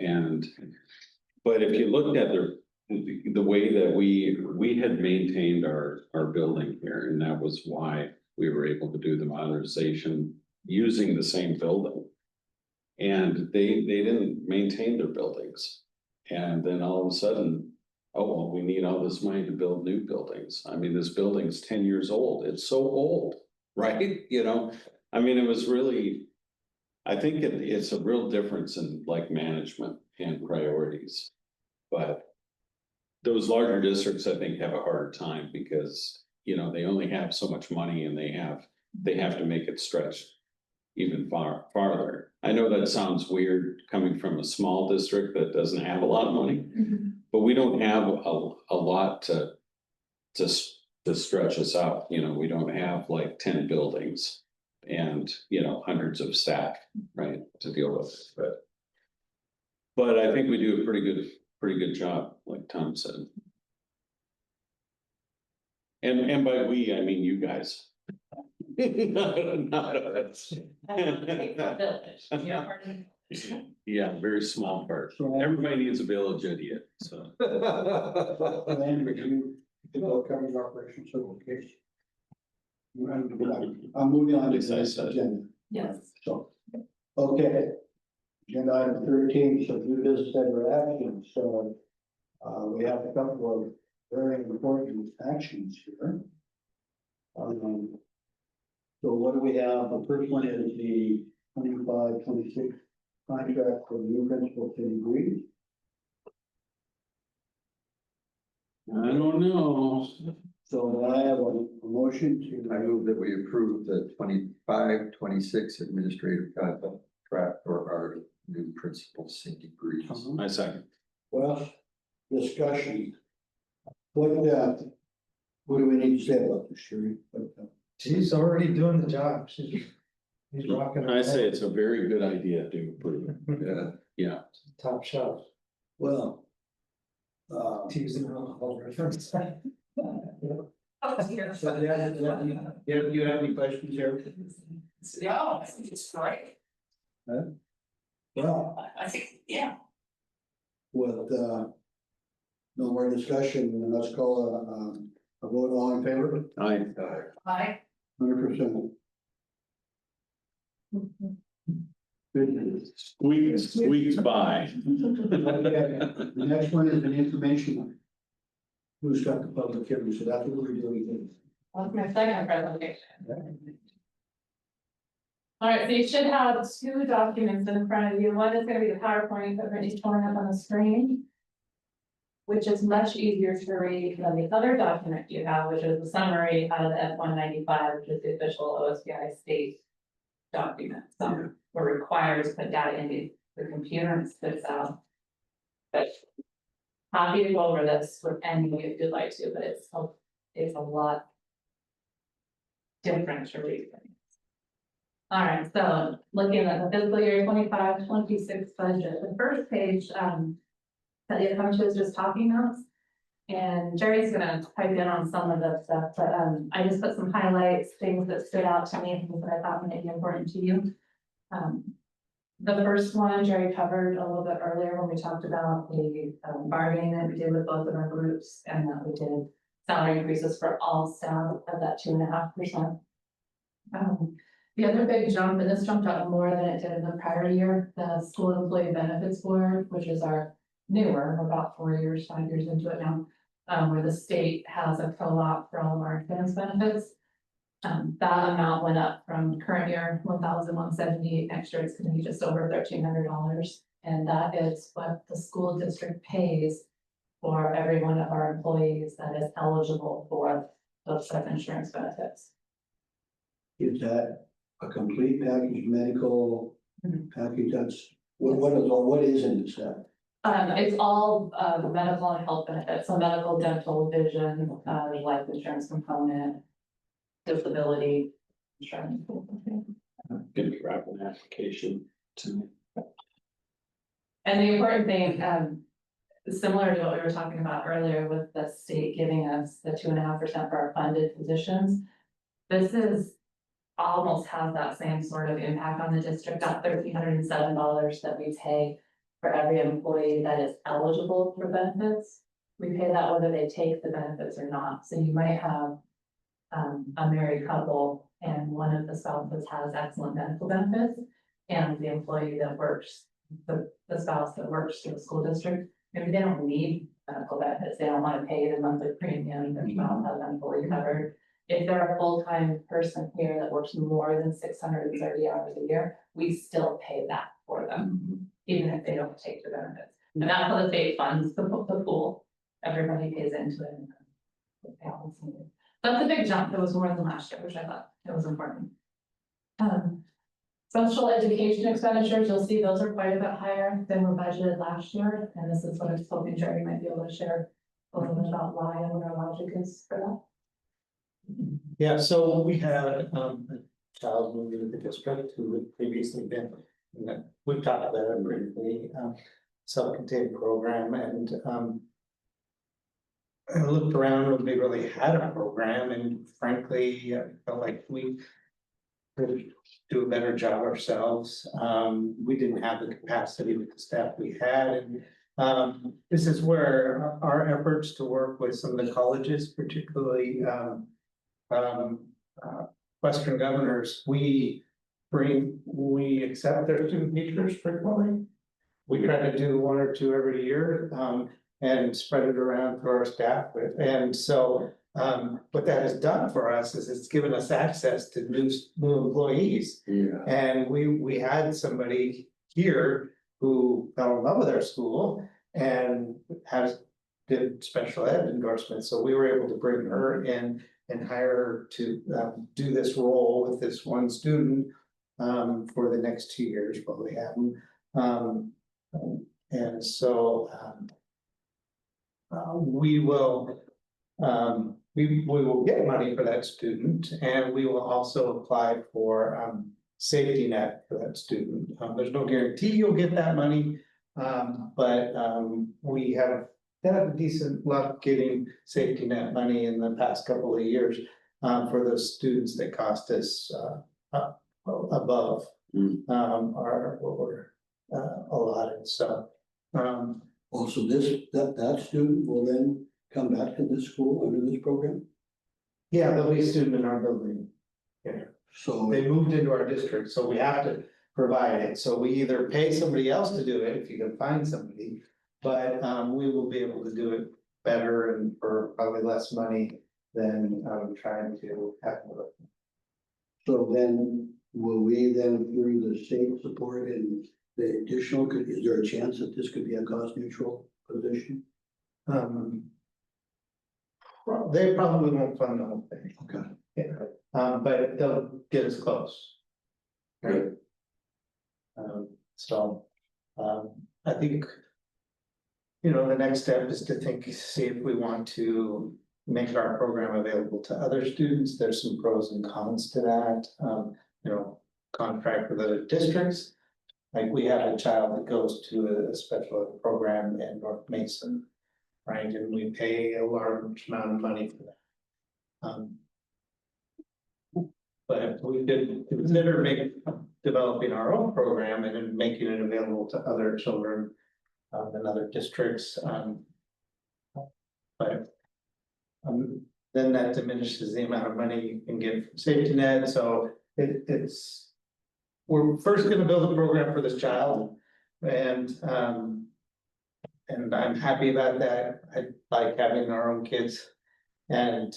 But if you looked at the way that we had maintained our building here, and that was why we were able to do the modernization using the same building. And they didn't maintain their buildings. And then all of a sudden, oh, well, we need all this money to build new buildings. I mean, this building's 10 years old. It's so old, right? It was really, I think it's a real difference in like management and priorities. But those larger districts, I think, have a harder time because, they only have so much money and they have to make it stretch even farther. I know that sounds weird coming from a small district that doesn't have a lot of money, but we don't have a lot to stretch us out. We don't have like 10 buildings and, hundreds of staff, right, to deal with it. But I think we do a pretty good job, like Tom said. And by we, I mean you guys. Not us. Yeah, very small part. Everybody needs a village idiot, so. Then review county operations certification. I'm moving on to the next agenda. Yes. So, okay. Agenda item 13, so new business ever action. So we have a couple of very important actions here. So what do we have? The first one is the 25-26 contract for the new principal Cindy Breeze. I don't know. So I have a motion I to, move that we approve the 25-26 administrative contract for our new principal Cindy Breeze. I second. well, discussion. What do we need to say about this, Sherry? She's already doing the job. She's rocking. I say it's a very good idea to approve. Yeah, Yeah, Top shelf. Well. To use an alcohol reference. So, you have any questions here? Yeah, I think it's great. Well, I think, yeah. with, no more discussion, let's call a vote, all in favor, I, 100%. Good. squeaks by. Okay, the next one is an information. Who's got the public hearing, so that's what we're doing. That's my second presentation. All right, so you should have two documents in front of you. One is gonna be the PowerPoint that Brittany's showing up on the screen, which is much easier to read than the other document you have, which is the summary out of the F-195, which is the official OSBI state document. So we're required to put data into the computer and it spits out. But happy to go over this with any of you if you'd like to, but it's a lot different to read. All right, so looking at the fiscal year 25-26 budget, the first page, that you come to is just talking notes. And Jerry's gonna pipe in on some of this stuff, but, I just put some highlights, things that stood out to me, things that I thought might be important to you. The first one Jerry covered a little bit earlier when we talked about the bargaining that we did with both of our groups and that we did salary increases for all staff of that 2.5%. The other big jump, and this jumped up more than it did in the prior year, the school employee benefits board, which is our newer, we're about 5 years into it now, where the state has a co-op for all of our advanced benefits. That amount went up from current year 1,178, next year it's gonna be just over $1,300. And that is what the school district pays for every one of our employees that is eligible for those insurance benefits. Is that a complete package, medical Mhm. package, that's, what is in this stuff? It's all, medical and health benefits, so medical, dental, vision, life insurance component, disability insurance. Gonna wrap an application to. And the important thing, similar to what we were talking about earlier with the state giving us the 2.5% for our funded positions. This is almost has that same sort of impact on the district, that $1,307 that we pay for every employee that is eligible for benefits. We pay that whether they take the benefits or not. So you might have a married couple and one of the spouses has excellent medical benefits. And the employee that works, the spouse that works for the school district, maybe they don't need medical benefits. They don't want to pay the monthly premium, their spouse has them fully covered. If they're a full-time person here that works more than 630 hours a year, we still pay that for them, even if they don't take the benefits. And that's how the state funds the pool. Everybody pays into it. That's a big jump. It was more than last year, which I thought it was important. Special education expenditures, you'll see those are quite a bit higher than were budgeted last year. And this is what I was hoping Jerry might be able to share a little bit about why and what our logic is for that. Yeah, so we had a child moving to the district who had previously been, we've talked about it briefly, self-contained program, and I looked around when they really had a program, and frankly, I felt like we could do a better job ourselves. We didn't have the capacity with the staff we had, and this is where our efforts to work with some of the colleges, particularly Western Governors, we accept their student teachers frequently. We try to do 1 or 2 every year, and spread it around to our staff with, and so what that has done for us is it's given us access to new employees. Yeah. And we had somebody here who fell in love with our school and did special ed endorsement, so we were able to bring her in and hire her to do this role with this one student for the next 2 years while we have them. And so we will we will get money for that student, and we will also apply for safety net for that student. There's no guarantee you'll get that money, but we have had a decent luck getting safety net money in the past couple of years for those students that cost us above our what we're allotted. So Also, that student will then come back to this school under this program? yeah, they'll be a student in our building. Yeah. So, They moved into our district, so we have to provide it, so we either pay somebody else to do it, if you can find somebody. But we will be able to do it better and for probably less money than trying to have. so then, will we then through the state support and the additional, is there a chance that this could be a cost neutral position? They probably won't fund the whole thing. Okay. Yeah, but they'll get us close. Right. So, I think. You know, the next step is to see if we want to make our program available to other students. There's some pros and cons to that. You know, contract with other districts. Like we have a child that goes to a special ed program in North Mason, right? And we pay a large amount of money for that. But we could consider developing our own program and then making it available to other children in other districts. But then that diminishes the amount of money you can get from safety net, so we're first gonna build a program for this child. And I'm happy about that. I like having our own kids. And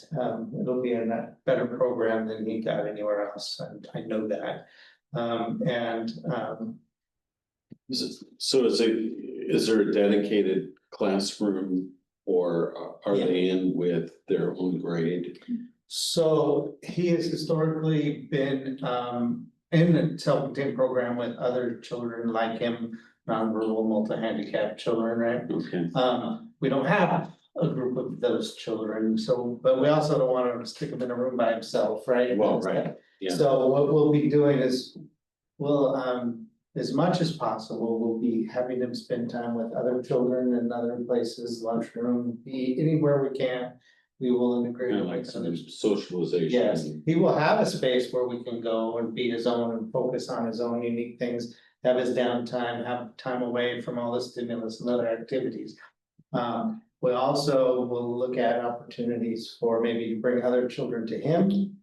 it'll be a better program than he got anywhere else, and I know that. So is there a dedicated classroom, or are they in with their own grade? So he has historically been in the self-contained program with other children like him, non-verbal, multi-handicapped children, right? Okay. We don't have a group of those children, so, but we also don't want to stick him in a room by himself, right? Well, right, yeah. So what we'll be doing is, we'll, as much as possible, we'll be having him spend time with other children in other places, lunchroom, be anywhere we can. We will integrate. Kind of him like with some others. socialization. Yes, he will have a space where we can go and be his own and focus on his own unique things, have his downtime, have time away from all the stimulus and other activities. We also will look at opportunities for maybe to bring other children to him.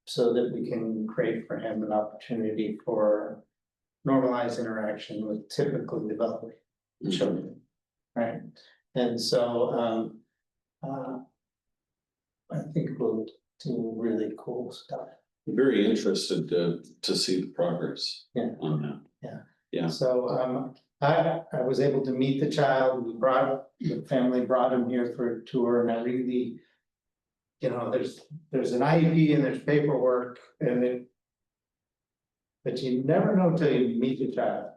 So that we can create for him an opportunity for normalized interaction with typically developing children, right? And so, I think we'll do really cool stuff. Very interested to see the progress. Yeah. On that. Yeah. So, I was able to meet the child, the family brought him here for a tour, and I really. You know, there's an IEP and there's paperwork but you never know till you meet the child.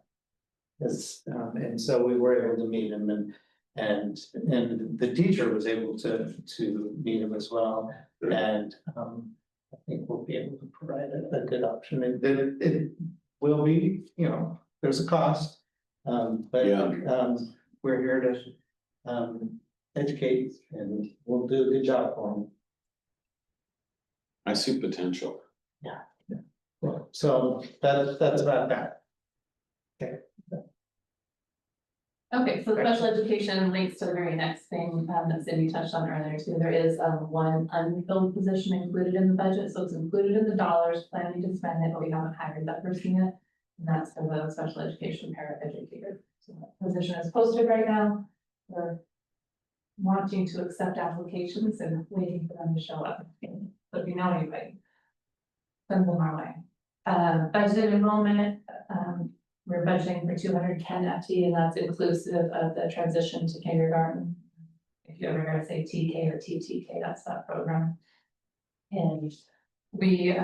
And so we were able to meet him and the teacher was able to meet him as well. And I think we'll be able to provide a good option, and then it will be, you know, there's a cost. But we're here to educate, and we'll do a good job for them. I see potential. So that's about that. Okay, so special education links to the very next thing that Cindy touched on earlier too. There is one unfilled position included in the budget, so it's included in the dollars, planning to spend it, but we haven't hired that person yet. And that's for the special education paraeducator. So that position is posted right now. We're wanting to accept applications and waiting for them to show up. So if you know anybody, send them our way. Budget enrollment, we're budgeting for 210 FTE, and that's inclusive of the transition to kindergarten. If you ever heard to say TK or TTK, that's that program. And we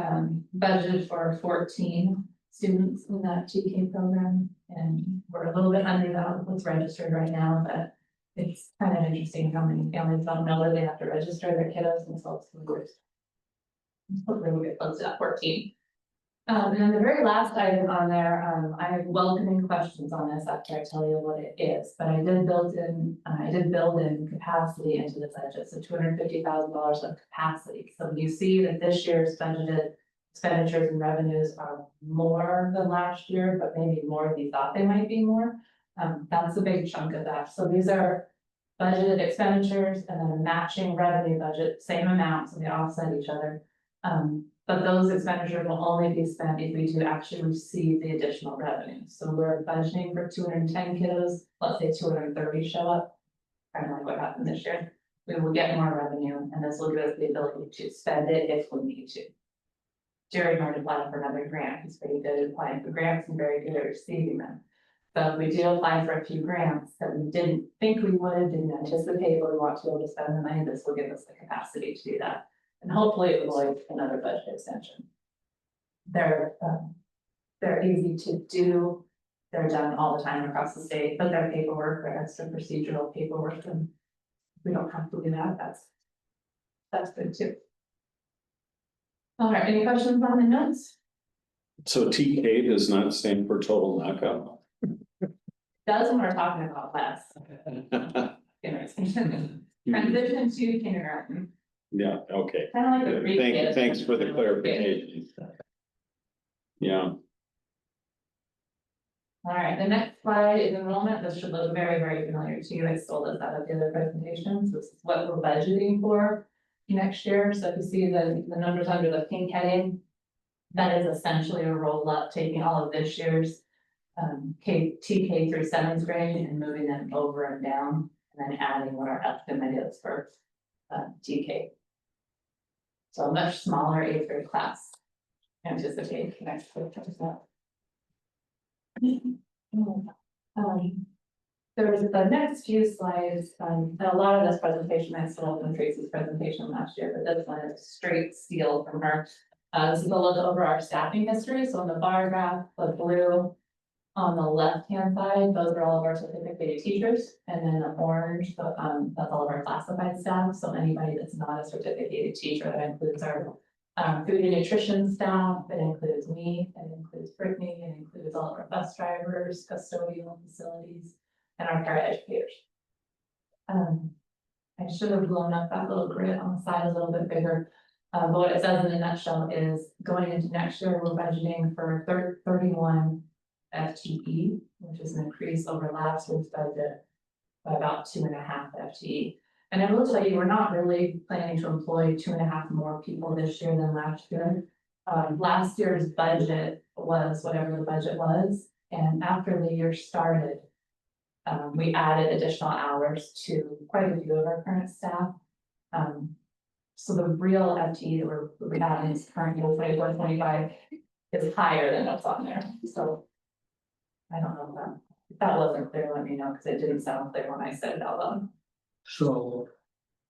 budgeted for 14 students in that TK program, and we're a little bit under that what's registered right now, but it's kind of interesting how many families don't know that they have to register their kiddos until 2 years. Hopefully we'll get close to that 14. And then the very last item on there, I have welcoming questions on this after I tell you what it is, but I did build in capacity into the budget, so $250,000 of capacity. So you see that this year's budgeted expenditures and revenues are more than last year, but maybe more than you thought they might be more. That's a big chunk of that. So these are budgeted expenditures and then a matching revenue budget, same amount, so they offset each other. But those expenditures will only be spent if we do actually receive the additional revenue. So we're budgeting for 210 kiddos, let's say 230 show up, kind of like what happened this year. We will get more revenue, and this will give us the ability to spend it if we need to. Jerry might apply for another grant. He's pretty good at applying for grants and very good at receiving them. So if we do apply for a few grants that we didn't think we would, didn't anticipate, but we want to be able to spend the money, this will give us the capacity to do that. And hopefully avoid another budget extension. They're easy to do. They're done all the time across the state, but their paperwork, their extra procedural paperwork, and we don't have to do that. That's good too. All right, any questions on the notes? So TK does not stand for total knockout. Does when we're talking about class. Transition to kindergarten. Yeah, okay. Kind of like the Thanks for the clarification. Yeah, All right, the next slide is enrollment. This should look very, very familiar to you. I stole this out of the other presentations. This is what we're budgeting for next year. So if you see the numbers under the pink heading, that is essentially a roll up, taking all of this year's TK through 7th grade and moving them over and down, and then adding what our estimate is for TK. So a much smaller 8th grade class anticipated next year. There's the next few slides, and a lot of this presentation I stole from Tracy's presentation last year, but this one is straight steal from her. This is a look over our staffing history. So in the bar graph, the blue on the left-hand side, those are all of our certificated teachers, and then the orange, that's all of our classified staff. So anybody that's not a certificated teacher, that includes our food and nutrition staff, it includes me, it includes Brittany, it includes all of our bus drivers, custodial facilities, and our paraeducators. I should have blown up that little grid on the side a little bit bigger. But what it says in a nutshell is going into next year, we're budgeting for 31 FTE, which is an increase over last year's budget by about 2.5 FTE. And I will tell you, we're not really planning to employ 2.5 more people this year than last year. Last year's budget was whatever the budget was, and after the year started, we added additional hours to quite a few of our current staff. So the real FTE that we're adding is currently 24-25 is higher than what's on there. So I don't know if that wasn't clear, let me know, because it didn't sound clear when I said it out loud. So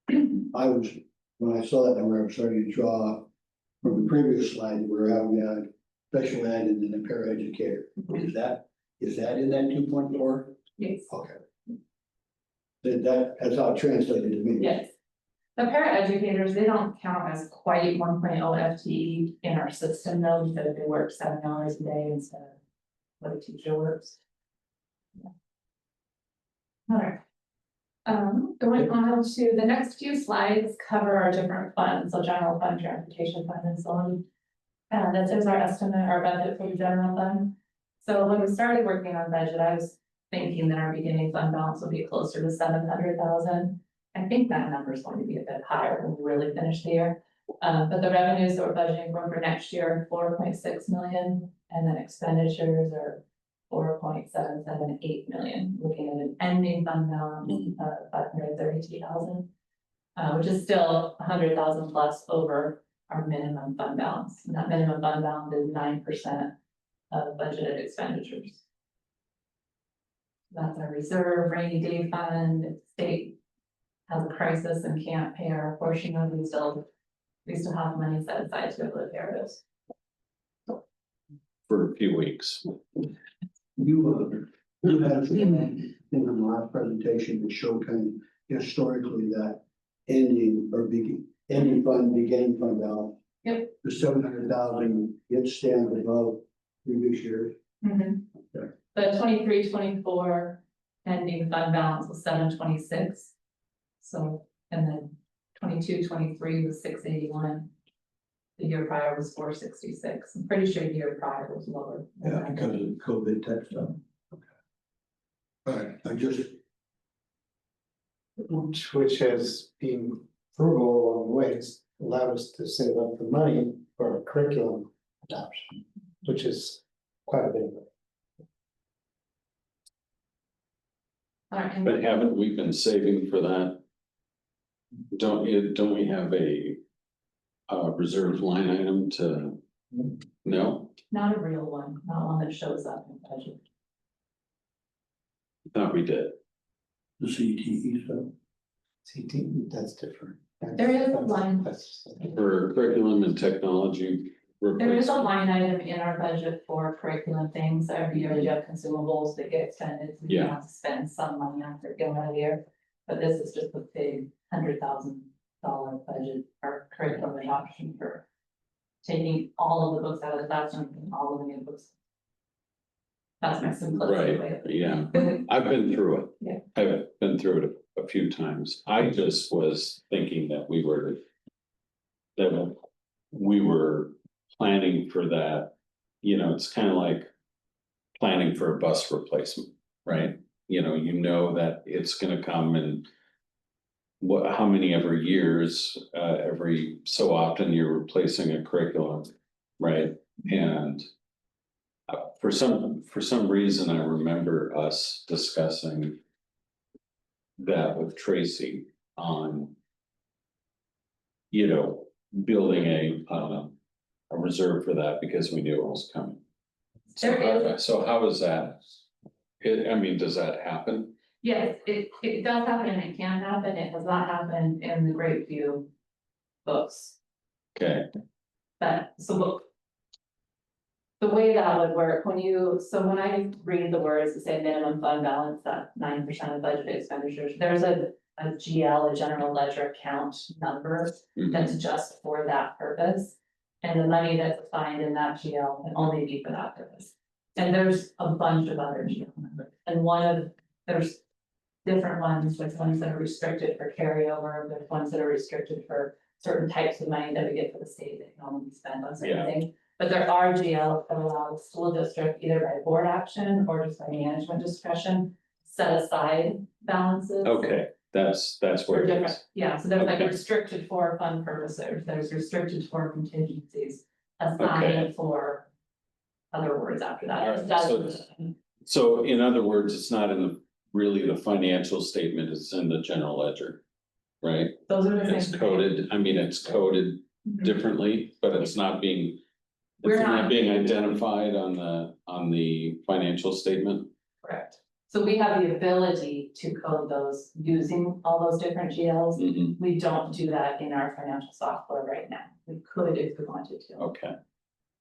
when I saw that number, I was starting to draw from the previous slide, we were having a special ed and then a paraeducator. Is that in that 2.4? Yes. Okay. That's how it translated to me. Yes. The paraeducators, they don't count as quite 1.0 FTE in our system though, because they work 7 hours a day instead of what a teacher works. Yeah. All right. Going on to the next few slides cover our different funds, so general fund, transportation fund, and so on. This is our estimate, our budget for the general fund. So when we started working on budget, I was thinking that our beginning fund balance would be closer to 700,000. I think that number is going to be a bit higher when we really finish the year. But the revenues that we're budgeting for next year are 4.6 million, and then expenditures are 4.778 million, looking at an ending fund balance of 532,000. Which is still 100,000 plus over our minimum fund balance. And that minimum fund balance is 9% of budgeted expenditures. That's our reserve rainy day fund. If the state has a crisis and can't pay our portion of, we still have money set aside to be able to pay our bills. For a few weeks. You had in the last presentation that showed kind of historically that ending fund, beginning fund balance. Yep. The 700,000, it stands above previous years. Okay. The 23-24 ending fund balance was 726. So, and then 22-23 was 681. The year prior was 466. I'm pretty sure the year prior was lower. Yeah, because of COVID type stuff. Okay. All right, I just, which has been frugal along the ways, allowed us to save up the money for curriculum adoption, which is quite a bit of it. All right, and But haven't we been saving for that? Don't we have a reserve line item to? No, not a real one, not one that shows up in budget. thought we did. the CTE stuff. CT, that's different. There is a line. For curriculum and technology. There is a line item in our budget for curriculum things. Every year we have consumables that get extended. We Yeah. have to spend some money on curriculum every year. But this is just a big $100,000 budget for curriculum adoption for taking all of the books out of the classroom and all of the new books. That's my simplistic way Right, of yeah, I've been through it. Yeah. I've been through it a few times. I just was thinking that we were planning for that. You know, it's kind of like planning for a bus replacement, right? You know that it's gonna come in how many ever years, every so often you're replacing a curriculum, right? And for some reason, I remember us discussing that with Tracy on, building a reserve for that because we knew it was coming. So how is that? Does that happen? Yes, it does happen and it can happen. It has not happened in the Grapeview books. Okay, But so the way that would work, when I read the words that say minimum fund balance, that 9% of budget expenditures, there's a GL, a general ledger account number that's just for that purpose. And the money that's assigned in that GL can only be for that purpose. And there's a bunch of other GL numbers. And there's different ones, like ones that are restricted for carryover, there's ones that are restricted for certain types of money that we get for the state that can only be spent on certain things. But there are GLs that allow the school district, either by board action or just by management discretion, set aside balances. okay, that's For where it different, is. yeah, so there's like Okay. restricted for fund purposes, there's restricted for contingencies, assigned for other words after that. All It right, doesn't- So in other words, it's not in really the financial statement, it's in the general ledger, right? Those are the It's things. coded, it's coded Mhm. differently, but it's not being. We're It's not not- being identified on the financial statement. Correct. So we have the ability to code those using all those different GLs. Mhm, We don't do that in our financial software right now. We could if we wanted to. okay,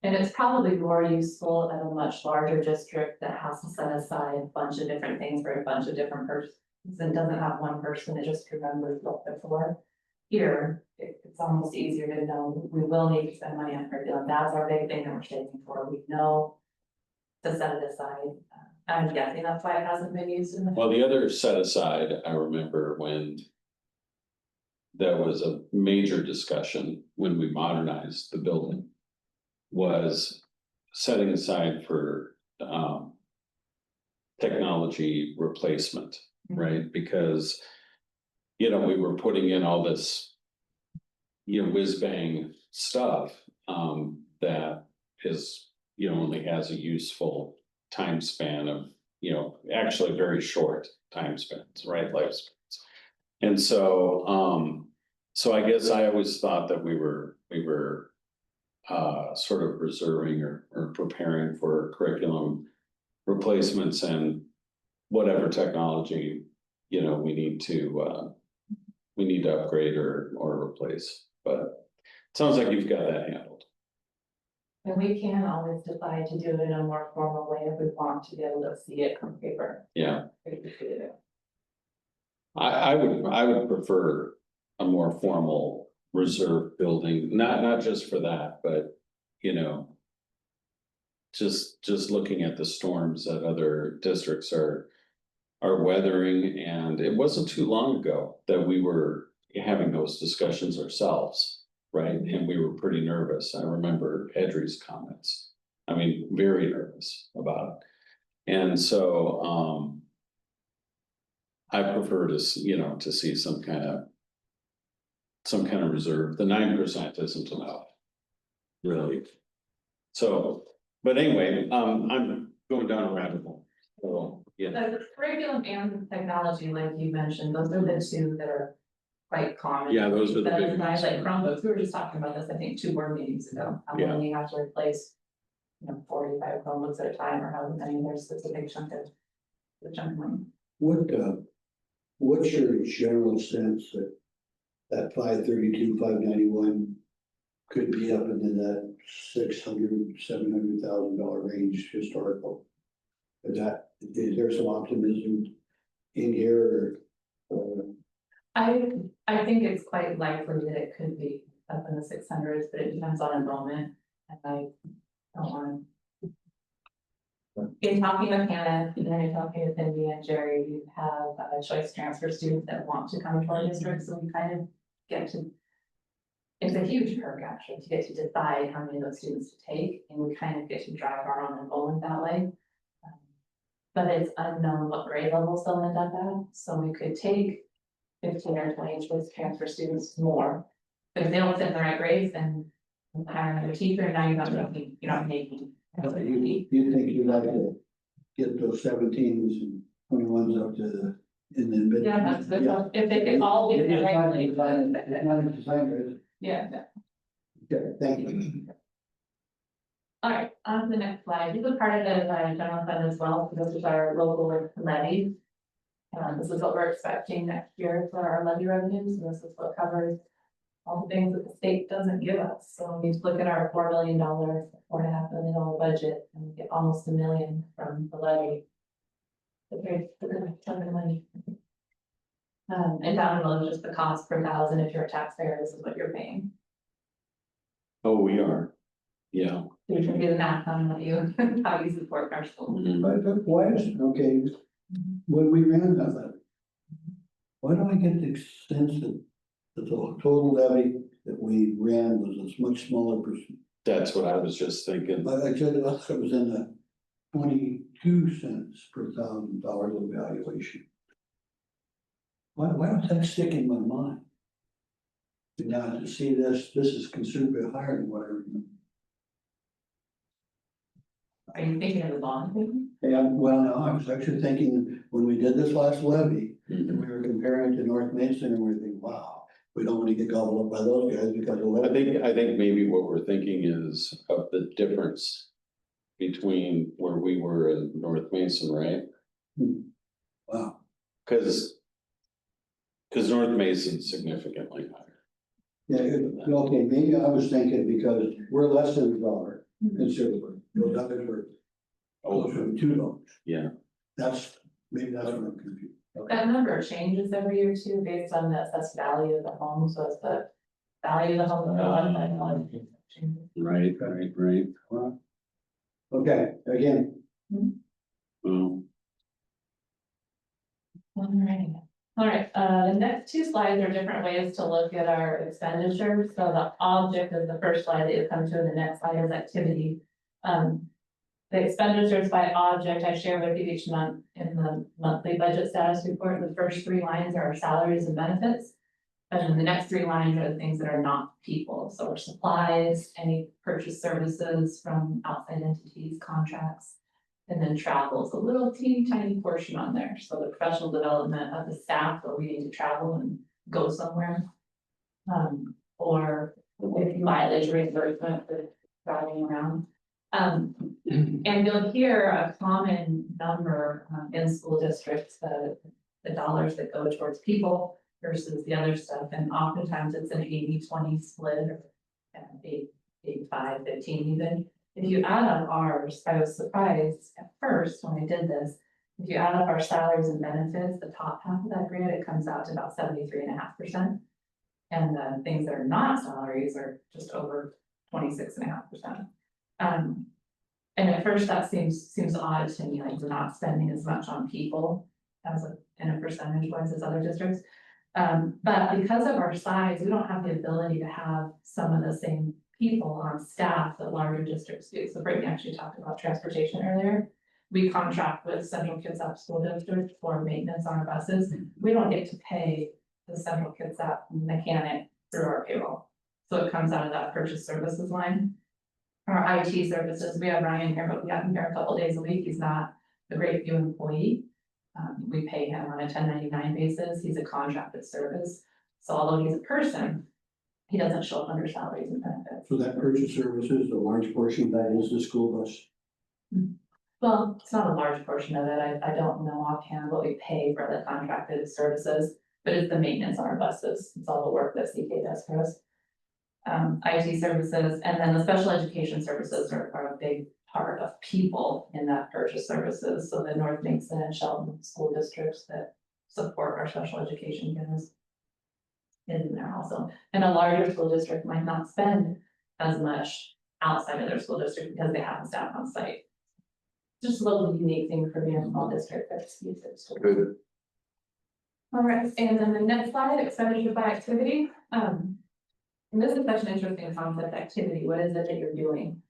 And it's probably more useful at a much larger district that has to set aside a bunch of different things for a bunch of different persons. And doesn't have one person that just remembers what they're for. Here, it's almost easier to know, we will need to spend money on curriculum. That's our big thing that we're saving for. We know to set it aside. I'm guessing that's why it hasn't been used in the. well, the other set aside, I remember when. There was a major discussion when we modernized the building. Was setting aside for technology replacement, right? Because we were putting in all this whiz bang stuff that is only has a useful time span of, actually very short time spans, right, lifespans. And so I guess I always thought that we were sort of reserving or preparing for curriculum replacements and whatever technology, we need to upgrade or replace, but it sounds like you've got that handled. And we can always decide to do it in a more formal way if we want to be able to see it on paper. Yeah. I would prefer a more formal reserve building, not just for that, but, just looking at the storms that other districts are weathering, and it wasn't too long ago that we were having those discussions ourselves, right? And we were pretty nervous. I remember Edry's comments. I mean, very nervous about it. And so, I prefer to see some kind of reserve. The 9% isn't enough. Really. So, but anyway, I'm going down a rabbit hole. So, yeah. The curriculum and technology, like you mentioned, those are the two that are quite common. Yeah, those are the That big is nice, ones. like Chromebooks, we were just talking about this, I think, 2 board meetings ago. How Yeah. many you have to replace, 45 Chromebooks at a time, or however many, there's a big chunk of money. What's your general sense that 532, 591 could be up into that $600,000-$700,000 range historical? Is there some optimism in here or? I think it's quite likely that it could be up in the 600s, but it depends on enrollment, and I don't want to. In talking with Hannah, and then in talking with Cindy and Jerry, we have choice transfer students that want to come to our district, so we kind of get to. It's a huge perk actually to get to decide how many of those students to take, and we kind of get to drive our own enrollment that way. But it's unknown what grade levels they'll end up at, so we could take 15 or 20 choice transfer students more. But if they don't fit in the right grades, then hire another teacher, and now you're not making. You think you'd like to get those 17s and 21s up to in the mid? Yeah, that's good. If they could all be in the right place. It's not a designer, is it? Yeah. Okay, thank you. All right, on to the next slide. This is part of the general fund as well. So this is our local levy. This is what we're expecting next year for our levy revenues. And this is what covers all the things that the state doesn't give us. So we look at our $4 million, $4.5 million budget, and we get almost $1 million from the levy. Okay, it's a ton of money. And down below just the cost per thousand. If you're a taxpayer, this is what you're paying. Oh, we are. Yeah. You can do the math on how you support our school. Mhm. But why is, okay, when we ran that levy, why do I get the sense that the total levy that we ran was a much smaller percent? That's what I was just thinking. But I said it was in the 22 cents per $1,000 of valuation. Why don't that stick in my mind? And now to see this is considerably higher than what I remember. Are you thinking of the bond thing? And well, no, I was actually thinking when we did this last levy, Mhm. and we were comparing it to North Mason and we're thinking, wow, we don't want to get gobbled up by those guys because of levy. I think maybe what we're thinking is of the difference between where we were in North Mason, right? Wow. Cause North Mason's significantly higher. Yeah, okay, maybe I was thinking because we're less than $1 in silver. Those others were closer to $2. Yeah. Maybe that's what I'm confused. Okay. That number changes every year too, based on the assessed value of the home, so it's the value of the home. Right. Wow. Okay, again, Well, All right, the next 2 slides are different ways to look at our expenditures. So the object is the first slide that you come to, and the next slide is activity. The expenditures by object I share with you each month in the monthly budget status report. The first 3 lines are our salaries and benefits. And then the next 3 lines are the things that are not people. So our supplies, any purchase services from outside entities, contracts. And then travel is a little teeny tiny portion on there, so the professional development of the staff where we need to travel and go somewhere. Or if mileage reimbursement for driving around. And you'll hear a common number in school districts, the dollars that go towards people versus the other stuff, and oftentimes it's an 80-20 split, or 85-15 even. If you add up ours, I was surprised at first when I did this. If you add up our salaries and benefits, the top half of that grant, it comes out to about 73.5%. And the things that are not salaries are just over 26.5%. And at first that seems odd to me, like we're not spending as much on people as in a percentage wise as other districts. But because of our size, we don't have the ability to have some of the same people on staff that larger districts do. So Brittany actually talked about transportation earlier. We contract with Central Kitsap School District for maintenance on our buses. We don't get to pay the Central Kitsap mechanic through our payroll. So it comes out of that purchase services line. Our IT services, we have Ryan here, but we have him here a couple days a week. He's not a Grapeview employee. We pay him on a 1099 basis. He's a contracted service. So although he's a person, he doesn't show up under salaries and benefits. So that purchase services, a large portion of that is the school bus. Well, it's not a large portion of it. I don't know offhand what we pay for the contracted services, but it's the maintenance on our buses. It's all the work that CK does for us. IT services, and then the special education services are a big part of people in that purchase services. So the North Mason and Shelton school districts that support our special education kids is in there also. And a larger school district might not spend as much outside of their school district because they have staff on site. Just a little unique thing for being a small district that's used it. Good. All right, and then the next slide, expenditure by activity. And this is such an interesting concept, activity. What is it that you're doing?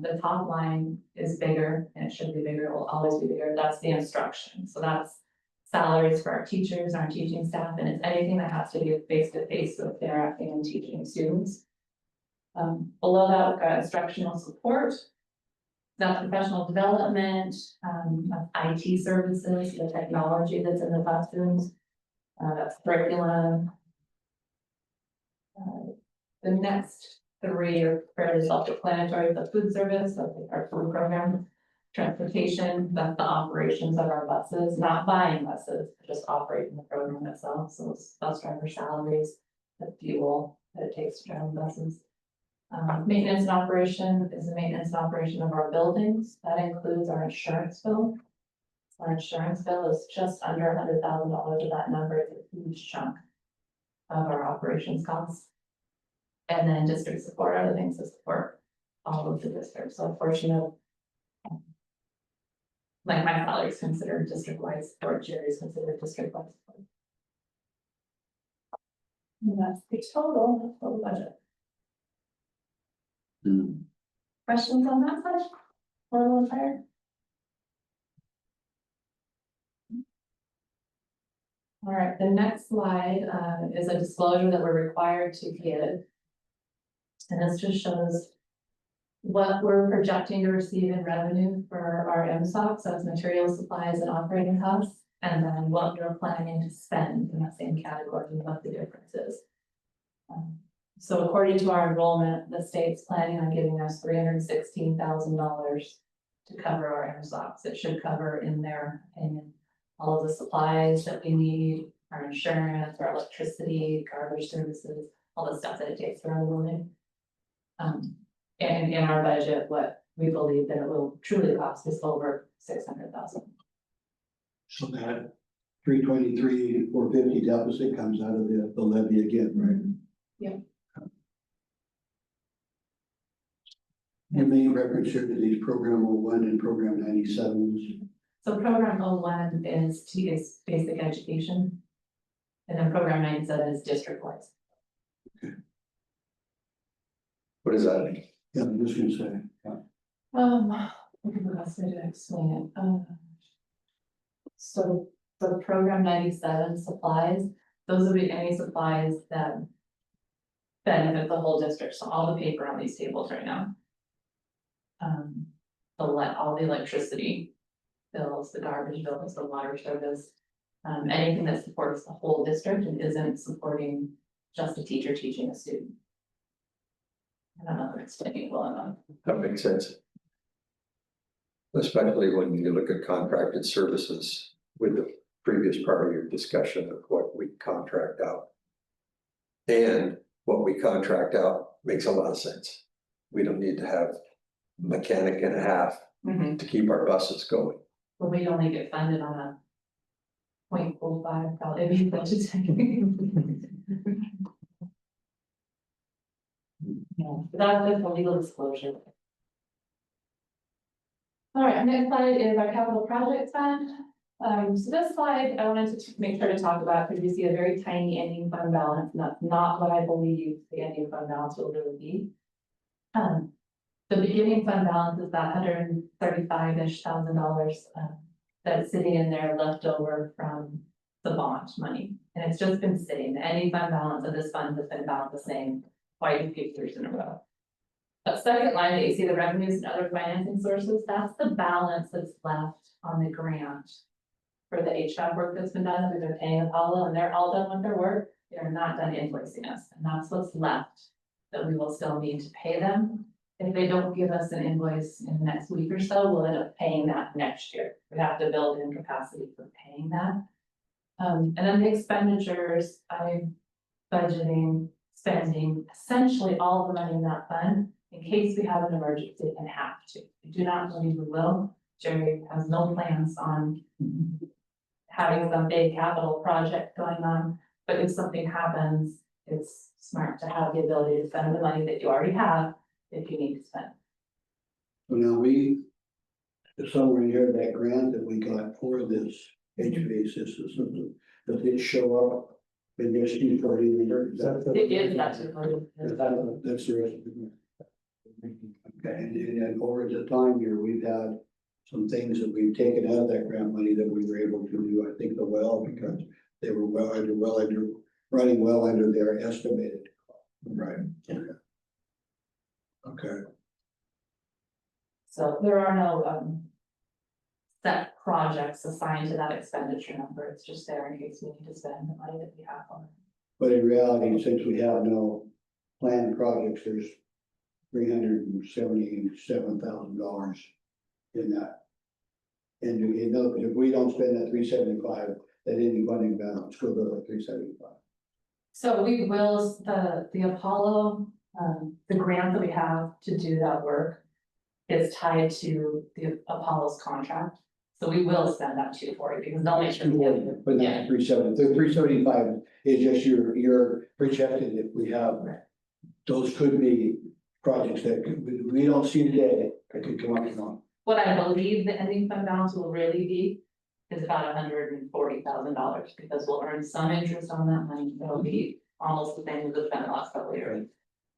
The top line is bigger, and it should be bigger, it will always be bigger. That's the instruction. So that's salaries for our teachers, our teaching staff, and it's anything that has to do face-to-face with interacting and teaching students. Below that, we've got instructional support. That's professional development, IT services, the technology that's in the classrooms. That's curriculum. The next three are fairly self-explanatory: the food service, that's our food program, transportation, that's the operations of our buses, not buying buses, just operating the program itself. So it's bus driver salaries, the fuel that it takes to drive buses. Maintenance and operation is the maintenance and operation of our buildings. That includes our insurance bill. Our insurance bill is just under $100,000 of that number. It's a huge chunk of our operations costs. And then district support, other things to support all of the districts. So a portion of, like my salary is considered district-wide support, Jerry's considered district-wide support. And that's the total budget. Questions on that side? Or a little higher? All right, the next slide is a disclosure that we're required to give. And this just shows what we're projecting to receive in revenue for our MSOC, so it's materials, supplies, and operating costs, and then what we're planning to spend in that same category and what the difference is. So according to our enrollment, the state's planning on giving us $316,000 to cover our MSOCs. It should cover, in their opinion, all of the supplies that we need, our insurance, our electricity, garbage services, all the stuff that it takes for our building. And in our budget, what we believe that it will truly cost is over $600,000. So that 323, 450 deficit comes out of the levy again, right? Yeah. You made reference here to these program 01 and program 97s. So program 01 is basic education. And then program 97 is district-wide. What does that mean? Yeah, I'm just gonna say. What can the best way to explain it? So the program 97 supplies, those would be any supplies that benefit the whole district. So all the paper on these tables right now. all the electricity bills, the garbage bills, the water service. Anything that supports the whole district and isn't supporting just a teacher teaching a student. I don't know if I'm explaining it well enough. That makes sense. Especially when you look at contracted services with the previous part of your discussion of what we contract out. And what we contract out makes a lot of sense. We don't need to have a mechanic and a half to keep our buses going. But we only get funded on a 0.05 probably budget. Yeah, that's just a legal disclosure. All right, our next slide is our capital projects fund. So this slide, I wanted to make sure to talk about, because you see a very tiny ending fund balance, and that's not what I believe the ending fund balance will really be. The beginning fund balance is that $135-ish thousand that's sitting in there left over from the bond money. And it's just been sitting, the ending fund balance of this fund has been about the same quite a few years in a row. That second line that you see, the revenues and other financing sources, that's the balance that's left on the grant for the HVAC work that's been done. We've been paying Apollo and they're all done with their work. They're not done invoicing us, and that's what's left that we will still need to pay them. If they don't give us an invoice in the next week or so, we'll end up paying that next year. We have to build in capacity for paying that. And then the expenditures, I'm budgeting, spending essentially all the money in that fund in case we have an emergency and have to. We do not believe we will. Jerry has no plans on having some big capital project going on, but if something happens, it's smart to have the ability to spend the money that you already have if you need to spend. So now somewhere in here, that grant that we got for this HVAC system, does it show up in this $240? It is, that's That's the rest of the grant. Okay, and over the time here, we've had some things that we've taken out of that grant money that we were able to do, I think, the well, because they were running well under their estimated cost. Right. Okay. So there are no set projects assigned to that expenditure number. It's just there in case we need to spend the money that we have on it. But in reality, since we have no planned projects, there's $377,000 in that. And you know, if we don't spend that 375, that ending funding balance will go to 375. So we will, the Apollo, the grant that we have to do that work is tied to the Apollo's contract. So we will spend that 240 because they'll make sure. But not 370. The 375 is just your projected if we have, those could be projects that we don't see today that could come up on. What I believe the ending fund balance will really be is about $140,000 because we'll earn some interest on that money. It'll be almost the same as it's been the last couple of years.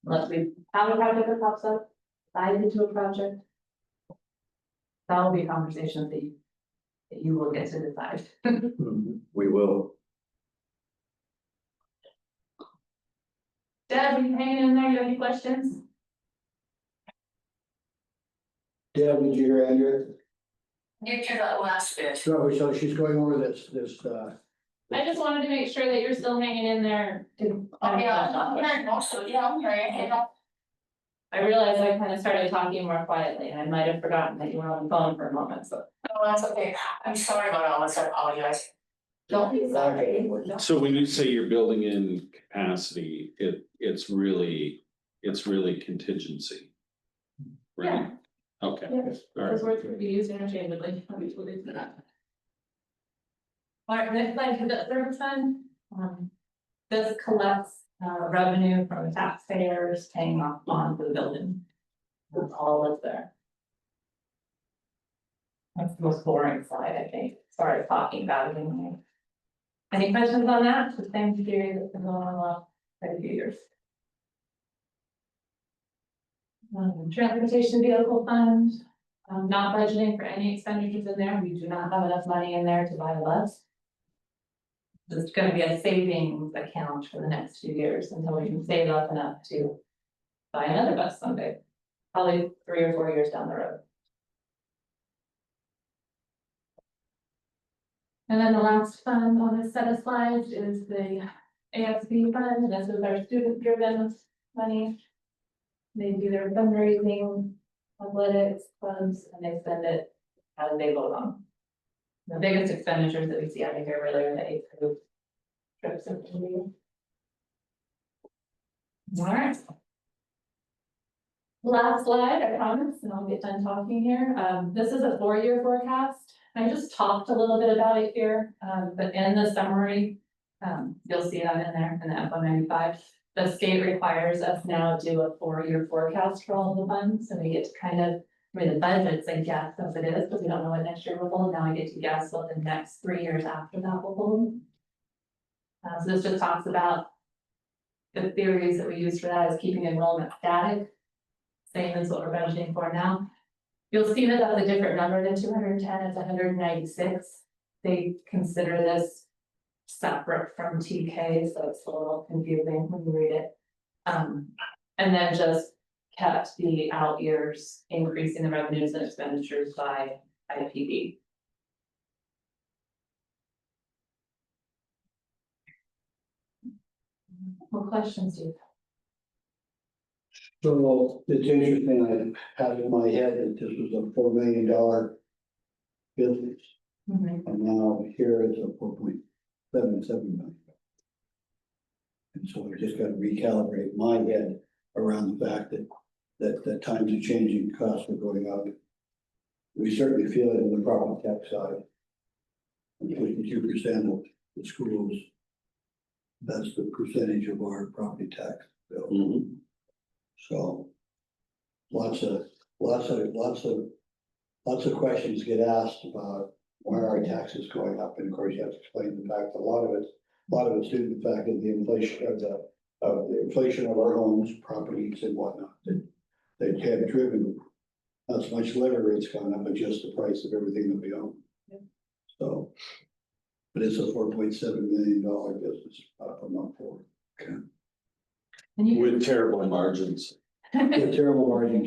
Unless we have a project that pops up, dive into a project. That will be a conversation that you will get to decide. We will. Deb, are you hanging in there? You have any questions? Deb, did you hear Andrea? You do that last bit. So she's going over this. I just wanted to make sure that you're still hanging in there. Oh, yeah, I'm hearing most of it, yeah, I'm hearing it. I realized I kind of started talking more quietly and I might have forgotten that you were on the phone for a moment, so. No, that's okay. I'm sorry about all this, I apologize. Don't be sorry. So when you say you're building in capacity, it's really contingency. Right? Yeah. Okay, Yeah, all right. those words could be used interchangeably. All right, next slide, the debt service fund. This collects revenue from taxpayers paying off bonds for the building. That's all that's there. That's the most boring slide, I think, as far as talking about it anyway. Any questions on that? The same theory that's been going on the last quite a few years. Transportation vehicle fund, not budgeting for any expenditures in there. We do not have enough money in there to buy a bus. It's gonna be a savings account for the next few years until we can save up enough to buy another bus someday, probably 3 or 4 years down the road. And then the last fund on this set of slides is the ASB fund, this is our student-driven money. They do their fundraising, athletics, clubs, and they spend it as they vote on. The biggest expenditures that we see out of here really are the eight group trips and things. All right. Last slide, I promise, and I'll get done talking here. This is a 4-year forecast. I just talked a little bit about it here, but in the summary, you'll see that in there in the F-195. The state requires us now to do a 4-year forecast for all of the funds, so we get to kind of, I mean, the budget's a guess as it is, because we don't know what next year will hold. Now I get to guess what the next 3 years after that will hold. So this just talks about the theories that we use for that is keeping enrollment static, same as what we're budgeting for now. You'll see that that's a different number than 210, it's 196. They consider this separate from TK, so it's a little confusing when you read it. And then just kept the out years increasing the revenues and expenditures by IPD. What questions do you So it's interesting, I had in my head that this was a $4 million business, have? Mm-hmm. and now here it's a 4.77 million. And so I just got to recalibrate my head around the fact that times are changing, costs are going up. We certainly feel it in the property tax side. 52% of the schools, that's the percentage of our property tax bill. Mhm. So lots of questions get asked about why are our taxes going up, and of course you have to explain the fact that a lot of it's due to the fact of the inflation of the inflation of our homes, properties and whatnot, that have driven not so much levy rates gone up, but just the price of everything that we own. Yeah. So, but it's a $4.7 million business from our forward. And you, With terrible margins. With terrible margins,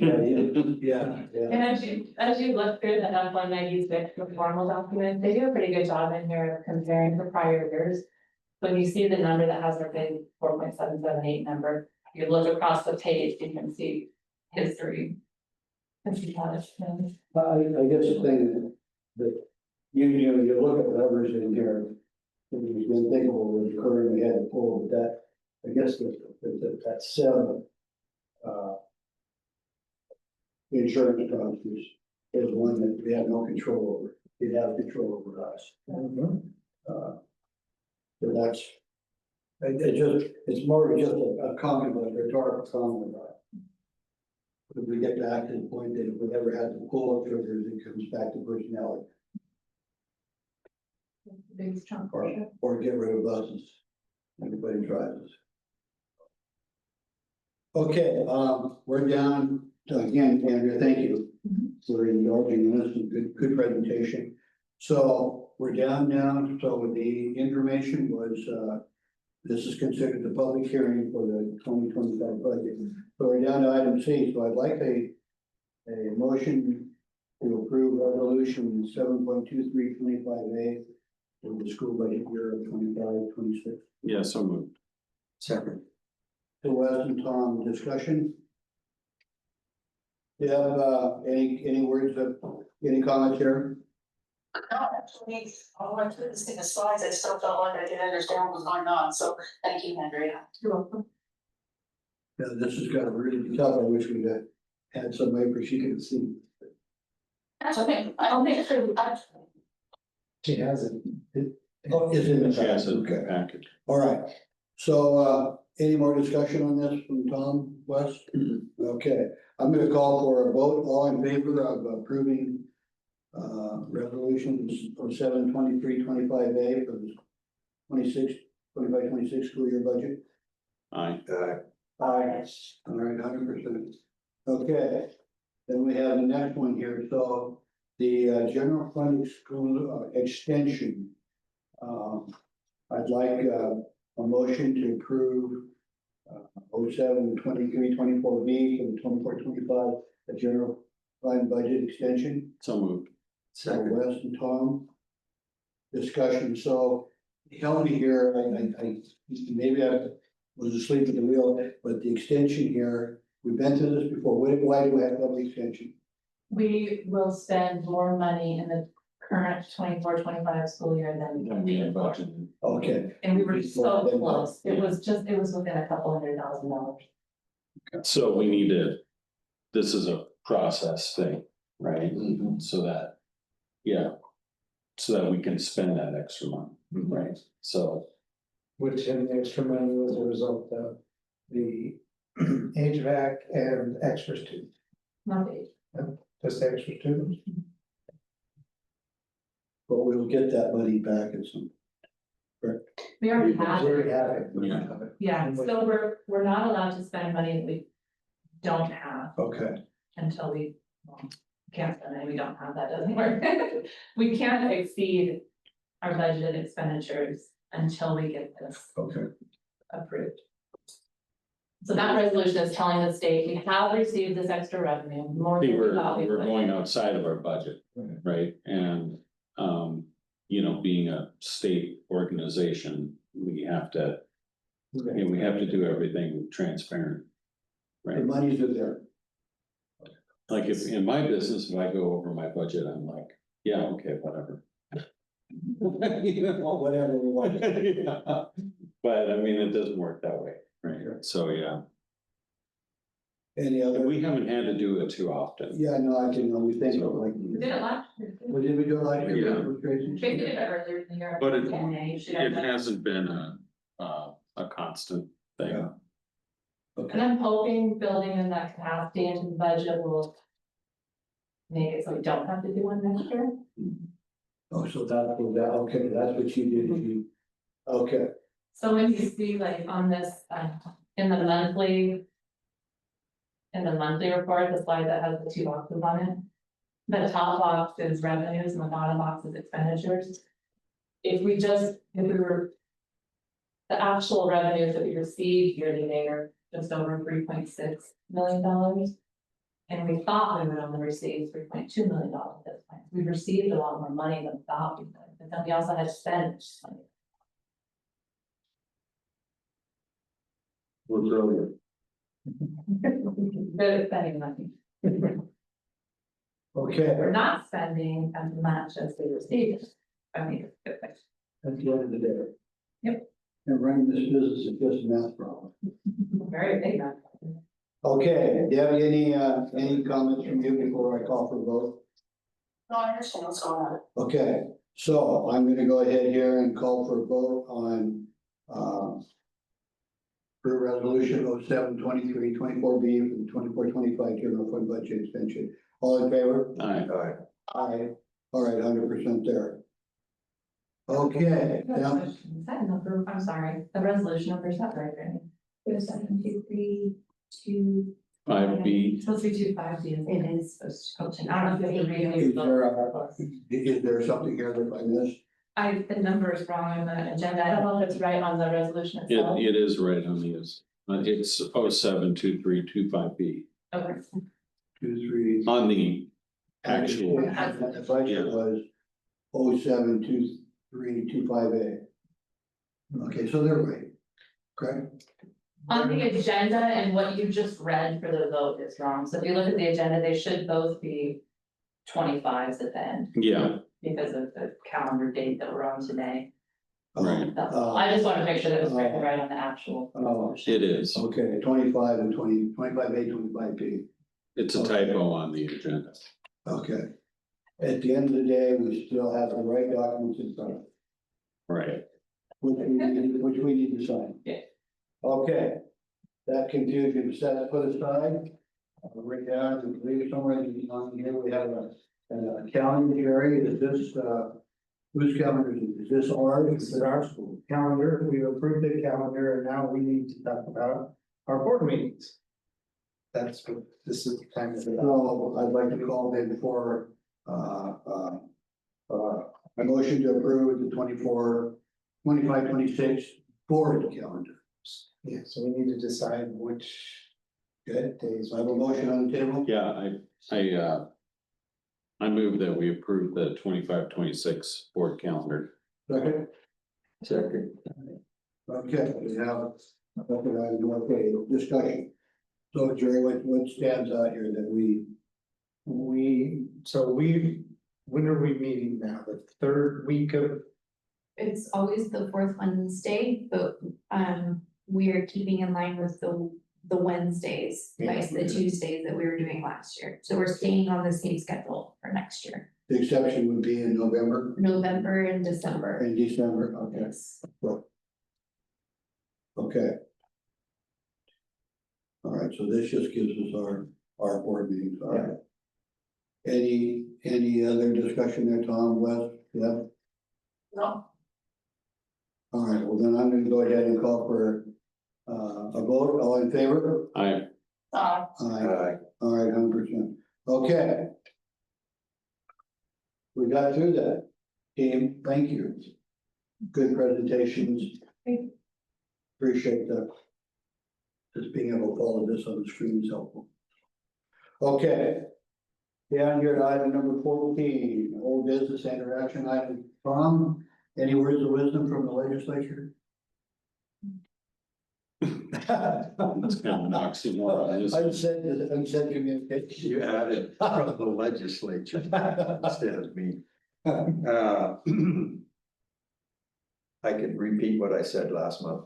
yeah. and as you look through the F-196, the formal documents, they do a pretty good job in here of comparing the prior years. When you see the number that has our big 4.778 number, you look across the page, you can see history. And see how it's been. I guess the thing that you look at the numbers in here, you can think of what was currently had to pull that, I guess that 7 insurance companies is one that we have no control over. It has control over us. So that's, it's more just a comment, a rhetorical comment about it. If we get back to the point that if we ever had to pull a trigger, it comes back to personality, Biggest chunk. or get rid of buses. Everybody drives us. Okay, we're down to, again, Andrea, thank you for indulging us, and good presentation. So we're down now, so the information was, this is considered the public hearing for the 2025 budget. So we're down to item C, so I'd like a motion to approve resolution 7.2325A for the school budget year of 25-26. Yeah, so moved. Second. So Wes and Tom, discussion? Do you have any words of, any comments here? No, actually, I went through this in the slides, I still felt like I didn't understand what was going on, so thank you, Andrea. You're welcome. Yeah, this has got really tough. I wish we'd had some way for she could see. That's okay, I'll make sure, She hasn't. Oh, it's in the She has a okay. package. All right, so any more discussion on this from Tom, Wes? Okay, I'm gonna call for a vote, all in favor of approving resolutions for 7/23/25A for the 25-26 school year budget. Aye. Aye. All right, 100%. Okay, then we have the next one here, so the general fund school extension. I'd like a motion to approve 07/23/24B for the 24-25, the general fund budget extension. So moved. So Wes and Tom. discussion, so help me here, maybe I was asleep at the wheel, but the extension here, we've been through this before, why do we have to have the extension? We will spend more money in the current 24-25 school year than we we had before. budgeted. Okay, And we were so close. It was within a couple $100,000. So we need to, this is a process thing, right? So that, yeah. So that we can spend that extra money, right? So, Which in the extra money was a result of the HVAC and extra students, Not big. just the extra students. but we'll get that money back at some. Correct. We already We have already it. have it. Yeah. Yeah, so we're not allowed to spend money that we don't have Okay, until we, well, can't spend it, we don't have, that doesn't work. We can't exceed our budgeted expenditures until we get this okay. approved. So that resolution is telling the state, we have received this extra revenue, more see, than we thought we we're would. going outside of our budget, right? And, you know, being a state organization, we have to, we have to do everything transparent. The Right? monies are there. Like if in my business, if I go over my budget, I'm like, yeah, okay, whatever. You know, Whatever we want. yeah. But I mean, it doesn't work that way, right? So, yeah, Any other? we haven't had to do it too often. Yeah, no, I can, we think of like. We did it last year. What did we do last year? Yeah. with Tracy? We did it earlier in the year. But Yeah, you should have it done. hasn't been a constant thing. Yeah. And I'm hoping building in that capacity into the budget will make it so we don't have to do one next year. Oh, so that, okay, that's what you did, okay, So when you see like on this, in the monthly. In the monthly report, the slide that has the two boxes on it. The top box is revenues and the bottom box is expenditures. If we were. The actual revenues that we received year to date are just over $3.6 million. And we thought we would only receive $3.2 million at this point. We received a lot more money than we thought we would, but then we also had to spend money. we're brilliant. Good at spending money. Okay, We're not spending as much as we received. I mean, it's good thing. at the end of the day. Yep. And running this business is just a math problem. Very big now. Okay, Debbie, any comments from you before I call for a vote? No, I understand what's going on. Okay, so I'm gonna go ahead here and call for a vote on, for resolution 07-23-24B for the 24-25 general fund budget extension. All in favor? Aye. Aye. All right, 100% there. Okay, now, Is that number, I'm sorry, the resolution number is not right, right? It was 7, 2, 3, 2. 5B. It's supposed to be 2, 5B. It is supposed to. I don't know if it's is there something here that I missed? the number is wrong on the agenda. I don't know if it's right on the resolution itself. It is right on the, it's 072325B Okay. 2, 3. on the actual, The budget was 07-23-25A. Okay, so they're right, correct? On the agenda and what you just read for the vote is wrong. So if you look at the agenda, they should both be 25s at the end yeah, because of the calendar date that we're on today. Right. That's all. I just want to make sure that it was right on the actual. resolution. it is. Okay, 25 and 25A, 25B. It's a typo on the agenda. Okay. At the end of the day, we still have the right documents in front of us, Right. which we need to sign. Yeah. Okay, that confusion is set put aside. Right down, I believe somewhere on here, we have a calendar, Jerry, is this, whose calendar is this ours? This is our school calendar. We approved the calendar and now we need to talk about our board meetings. That's what this is the time of it. So I'd like to call in for, a motion to approve the 25-26 board calendar. Yeah, so we need to decide which Good. days. So I have a motion on the table. Yeah, I move that we approve the 25-26 board calendar. Second, Second. okay, we have, okay, discussion. So Jerry, what stands out here that we, when are we meeting now? The third week of, It's always the fourth Wednesday, but we are keeping in line with the Wednesdays, like the Tuesdays that we were doing last year. So we're staying on the same schedule for next year, the exception would be in November November and December. and December, okay, Yes. okay. All right, so this just gives us our board meetings, all right. Any other discussion there, Tom, Wes, yeah? No, All right, well then I'm gonna go ahead and call for a vote, all in favor? I, Aye. All right, 100%. Okay. We got through that. Team, thank you. Good presentations. Appreciate that. Just being able to follow this on the screen is helpful. Okay. Down here at item number 14, old business interaction item. Tom, any words of wisdom from the legislature? it's kind of an oxymoron, isn't it? Unsaid communication. You added from the legislature instead of me. I can repeat what I said last month.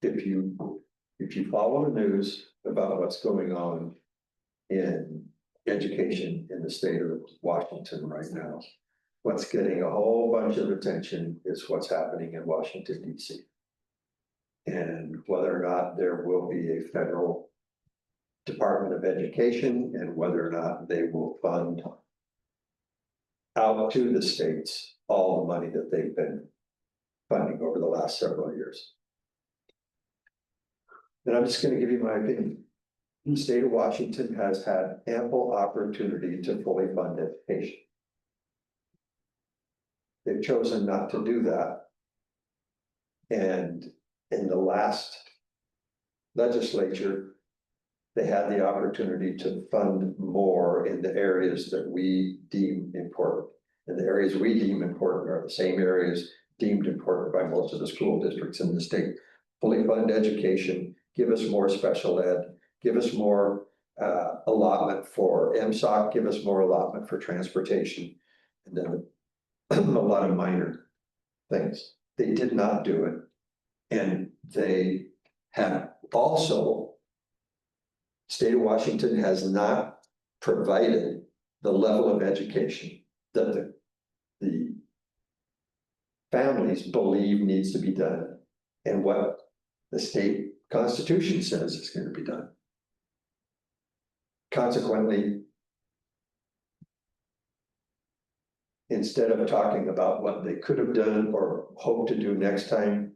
If you follow the news about what's going on in education in the state of Washington right now, what's getting a whole bunch of attention is what's happening in Washington, D.C. And whether or not there will be a federal Department of Education and whether or not they will fund out to the states all the money that they've been funding over the last several years. And I'm just going to give you my opinion. The state of Washington has had ample opportunity to fully fund education. They've chosen not to do that. And in the last legislature, they had the opportunity to fund more in the areas that we deem important. And the areas we deem important are the same areas deemed important by most of the school districts in the state. Fully fund education, give us more special ed, give us more allotment for MSOC, give us more allotment for transportation, and then a lot of minor things. They did not do it. And they have also, state of Washington has not provided the level of education that the families believe needs to be done and what the state constitution says is going to be done. Consequently, instead of talking about what they could have done or hope to do next time,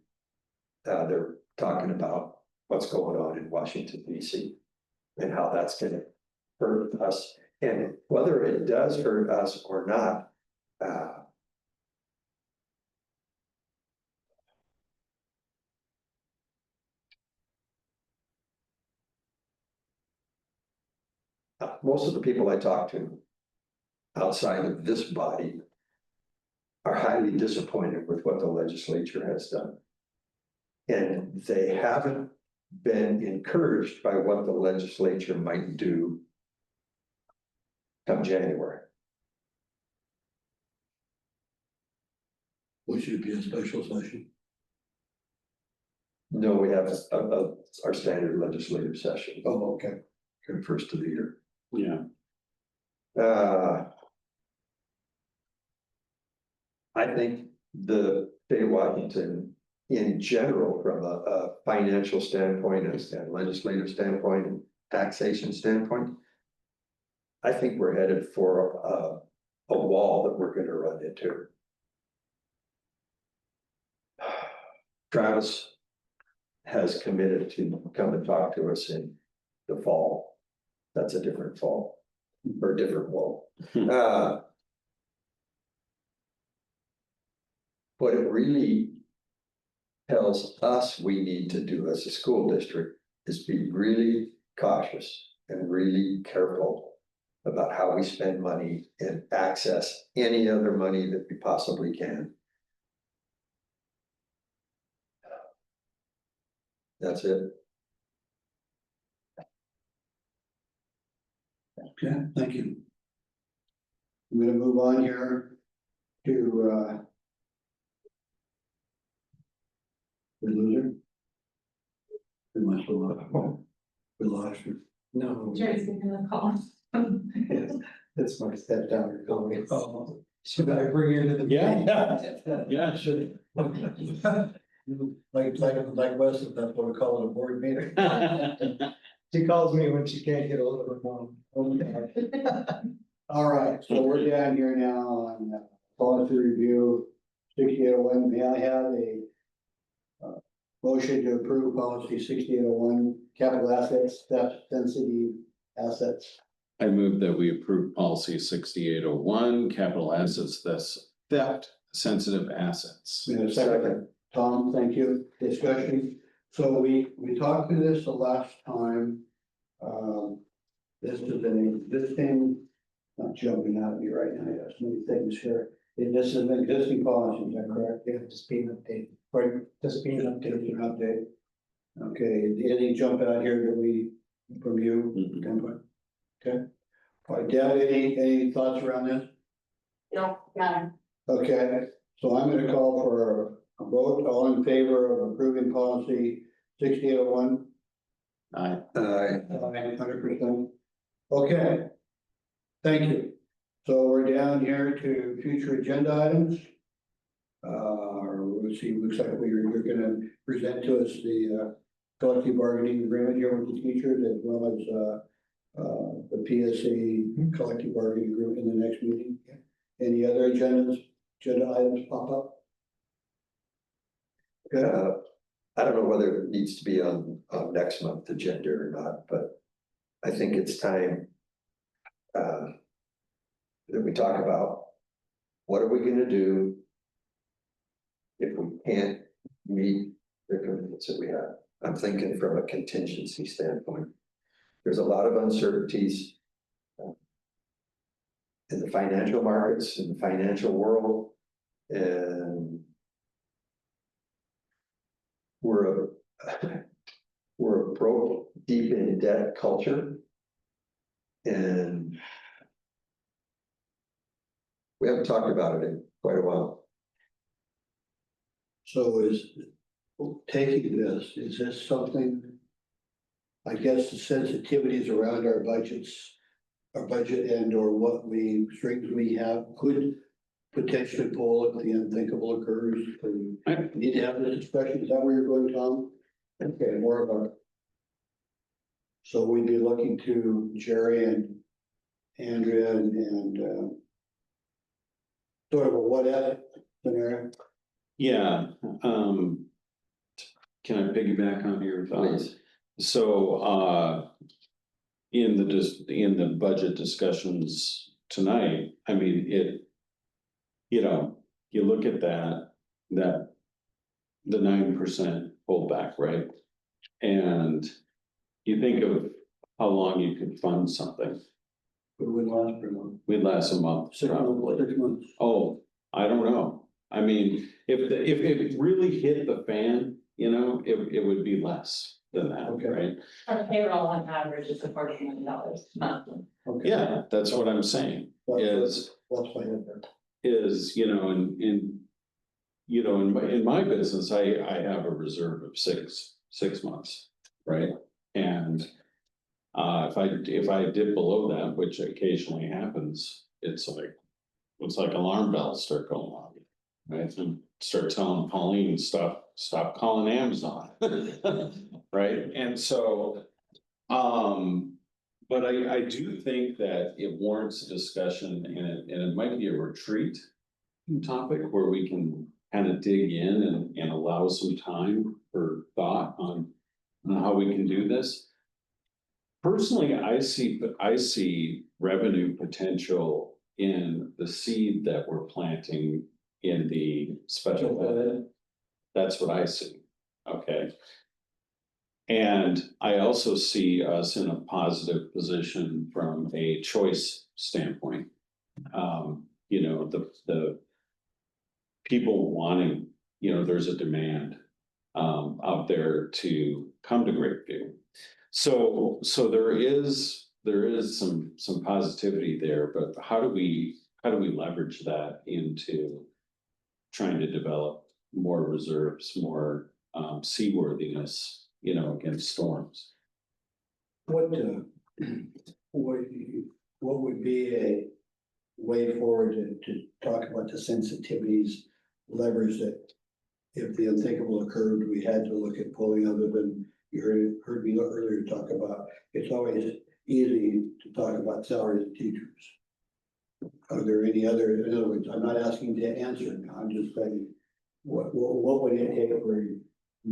they're talking about what's going on in Washington, D.C. and how that's going to hurt us. And whether it does hurt us or not, most of the people I talk to outside of this body are highly disappointed with what the legislature has done. And they haven't been encouraged by what the legislature might do come January. Which should be a special session. No, we have our standard legislative session. Oh, okay. First of the year. Yeah, I think the state of Washington in general, from a financial standpoint and legislative standpoint and taxation standpoint, I think we're headed for a wall that we're going to run into. Travis has committed to come and talk to us in the fall. That's a different fall or different wall. What it really tells us we need to do as a school district is be really cautious and really careful about how we spend money and access any other money that we possibly can. That's it. Okay, thank you. I'm gonna move on here to, we lose her? We must have lost her. We lost her. No, Jerry's giving the call. that's my stepdaughter calling. Oh. Should I bring her to the? Yeah, should. Like Wes, that's what we call it, a board meeting. She calls me when she can't get a hold of her mom. All right, so we're down here now on policy review 6801. May I have a motion to approve policy 6801, capital assets, theft, sensitive assets? I move that we approve policy 6801, capital assets, theft, sensitive assets. We have a second. Tom, thank you. Discussion. So we talked through this the last time. This is an existing, not jumping out at me right now, I have so many things here. This is an existing policy, is that correct? Yeah, just being updated. Right, just being updated. Update. Okay, anything jump out here that we, from you? Mhm. Okay. All right, Deb, any thoughts around this? No, none. Okay, so I'm gonna call for a vote, all in favor of approving policy 6801. Aye. 100%. Okay. Thank you. So we're down here to future agenda items. Let's see, looks like you're gonna present to us the collective bargaining agreement here with the teachers as well as the PSA collective bargaining agreement in the next meeting. Any other agenda items pop up? I don't know whether it needs to be on next month's agenda or not, but I think it's time that we talk about what are we gonna do if we can't meet the commitments that we have. I'm thinking from a contingency standpoint. There's a lot of uncertainties in the financial markets, in the financial world, and we're a broke, deep in debt culture. And we haven't talked about it in quite a while. So taking this, is this something? I guess the sensitivities around our budgets, our budget and or what strings we have could potentially pull if the unthinkable occurs. We need to have this discussion. Is that where you're going, Tom? Okay, more about. So we'd be looking to Jerry and Andrea and sort of a what if scenario. Yeah, can I piggyback on your thoughts? Please. So, in the budget discussions tonight, I mean, you look at that the 9% pullback, right? And you think of how long you could fund something. It would last for a month. We'd last a month, 6 probably. months. Oh, I don't know. I mean, if it really hit the fan, it would be less than that, Okay. right? Our payroll on average is $40 million monthly. Okay. Yeah, that's what I'm saying, is, That's my answer. in my business, I have a reserve of six months, right? And if I dip below that, which occasionally happens, it's like alarm bells start going off, right? And start telling Pauline, stop calling Amazon, right? And so, but I do think that it warrants a discussion, and it might be a retreat topic where we can kind of dig in and allow some time for thought on how we can do this. Personally, I see revenue potential in the seed that we're planting in the special ed. That's what I see, okay? And I also see us in a positive position from a choice standpoint. You know, the people wanting, you know, there's a demand out there to come to Grapeview. So there is some positivity there, but how do we leverage that into trying to develop more reserves, more seaworthiness, you know, against storms? What would be a way forward to talk about the sensitivities, levers that if the unthinkable occurred, we had to look at pulling, other than you heard me earlier talk about, it's always easy to talk about salaries of teachers. Are there any other, in other words, I'm not asking you to answer now, I'm just saying, what would it take for you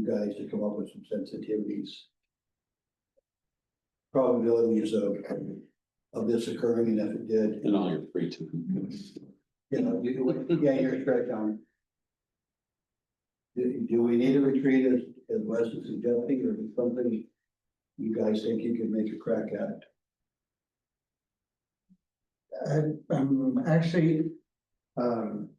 guys to come up with some sensitivities? Probabilities of this occurring, and if it did, In all your free time. you know, you're straight on. Do we need a retreat as Wes is suggesting, or is something you guys think you can make a crack at? I'm actually, from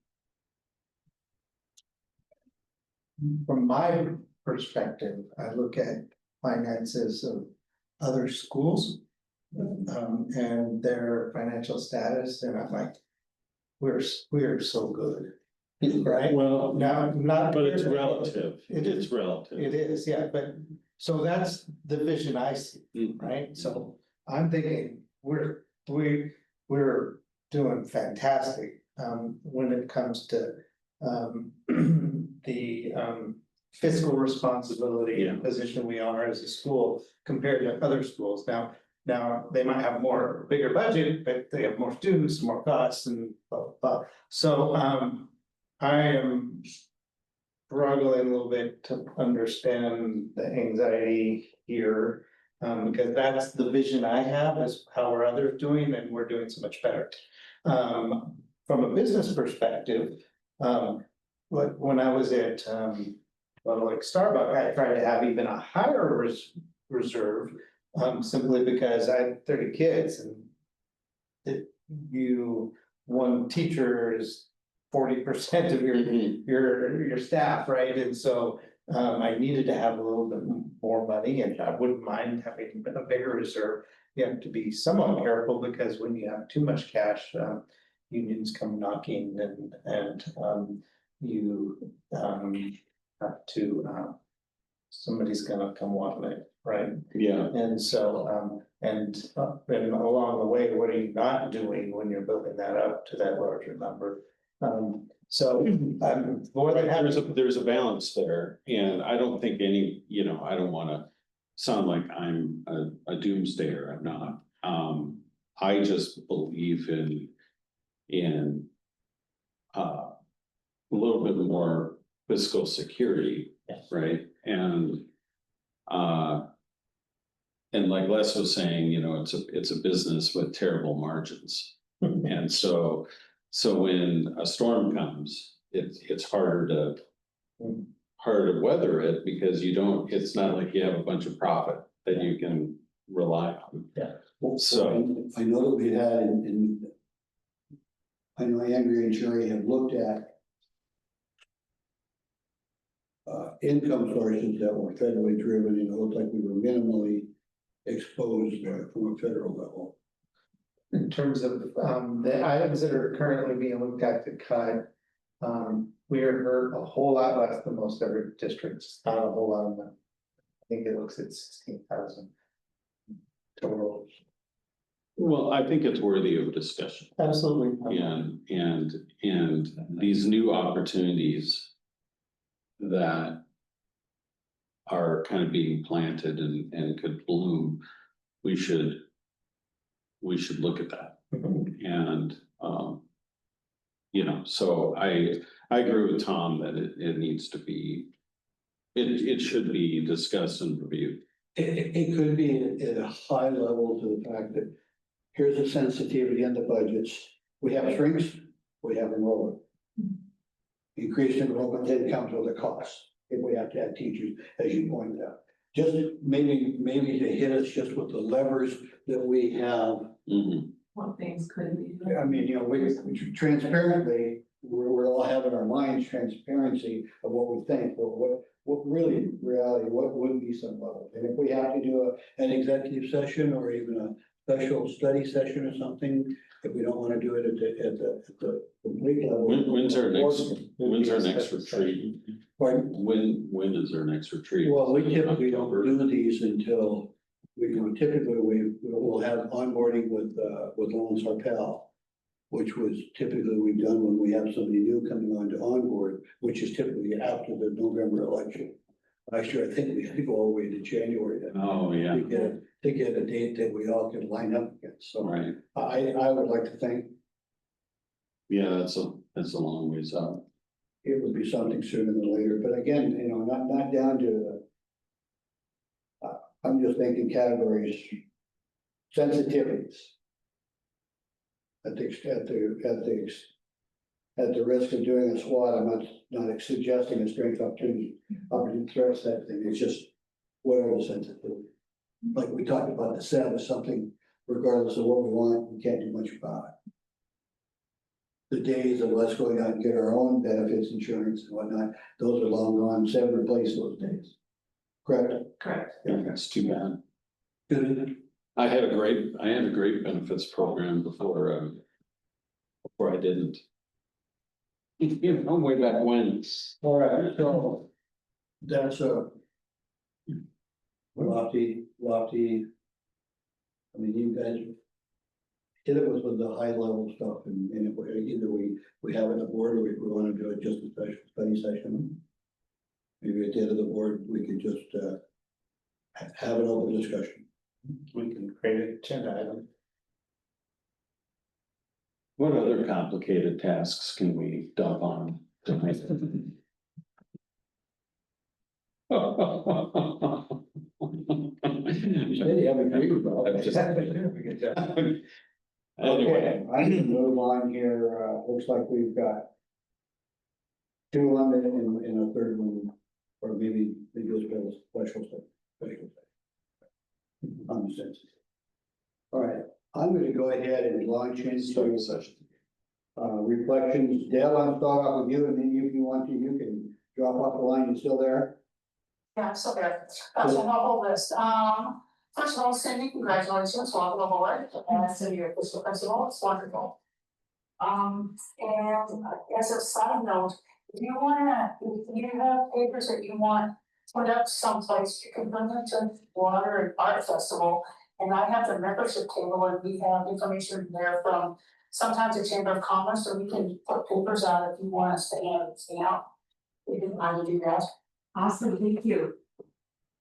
my perspective, I look at finances of other schools. And their financial status, and I'm like, we're so good. Right? Well, Now, not. but it's relative. It It's is. relative. It is, yeah, but, so that's the vision I see, right? So I'm thinking, we're doing fantastic, when it comes to, the, fiscal responsibility and position we are as a school compared to other schools. Now, they might have bigger budget, but they have more students, more costs, and blah, blah, blah. So, I am struggling a little bit to understand the anxiety here. Because that's the vision I have, is how are others doing, and we're doing so much better. From a business perspective, when I was at, like Starbucks, I tried to have even a higher reserve, simply because I had 30 kids, and one teacher is 40% of your staff, right? And so I needed to have a little bit more money, and I wouldn't mind having a bigger reserve. You have to be somewhat careful, because when you have too much cash, unions come knocking, and you have to, somebody's gonna come wanting it, right? Yeah. And so, and along the way, what are you not doing when you're building that up to that larger number? So I'm more than happy. There's a balance there, and I don't think any, you know, I don't wanna sound like I'm a doomsdayer, I'm not. I just believe in a little bit more fiscal security, right? And like Les was saying, you know, it's a business with terrible margins. And so when a storm comes, it's harder to weather it, because it's not like you have a bunch of profit that you can rely on. Yeah. So I know that we had I know Andrea and Sherry have looked at income sources that were federally driven, and it looked like we were minimally exposed from a federal level. In terms of the items that are currently being looked at to cut, we are hurt a whole lot less than most other districts, not a whole lot of them. I think it looks at 16,000 total. well, I think it's worthy of discussion. Absolutely. And these new opportunities that are kind of being planted and could bloom, we should look at that. And you know, so I agree with Tom that it needs to be, it should be discussed and reviewed. It could be at a high level, to the fact that here's a sensitivity in the budgets. We have shrinks, we have enrollment. Increased enrollment then comes with a cost, if we have to have teachers, as you pointed out. just maybe to hit us just with the levers that we have. Mhm. What things could be. I mean, you know, we transparently, we're all having our minds transparency of what we think, but what really reality, what would be some level? And if we have to do an executive session or even a special study session or something, if we don't want to do it at the complete level. When's our next retreat? Pardon? When is our next retreat? Well, we typically don't do these until, we'll have onboarding with Lawrence Harpel, which was typically we've done when we have somebody new coming on to onboard, which is typically after the November election. Last year, I think we had to go all the way to January Oh, yeah, to get a date that we all could line up against. So right. I would like to think Yeah, that's a long ways out. it would be something sooner than later, but again, you know, not down to I'm just thinking categories, sensitivities. At the risk of doing a SWOT, I'm not suggesting a strength opportunity threat set thing, it's just what are the sensitivities? Like we talked about, the set is something, regardless of what we want, we can't do much about it. The days of let's go out and get our own benefits, insurance and whatnot, those are long gone, seven replace those days. Correct? Correct. Yeah, that's too bad. Good. I had a great benefits program before I didn't. You know, way back when. All right, so that's a lofty. I mean, you guys hit it with the high level stuff and if either we have it on board or we want to do it just a special study session. Maybe at the end of the board, we could just have an open discussion. We can create an agenda item. What other complicated tasks can we dump on tonight? You said you have a dream about it. Okay, I can move on here. Looks like we've got two on it and a third one, or maybe a special study. On the sense. All right, I'm gonna go ahead and launch into Session. reflections. Dale, I'll start off with you, and then if you want to, you can drop off the line. You still there? Yeah, so there, that's a whole list. First of all, Cindy, congratulations, welcome aboard, as your official principal, it's wonderful. And as a side note, if you have papers that you want put up someplace, you can bring them to Water and Art Festival. And I have the membership table and we have information there from sometimes the Chamber of Commerce, so we can put papers out if you want us to hand it out. We can either do that. Awesome, thank you.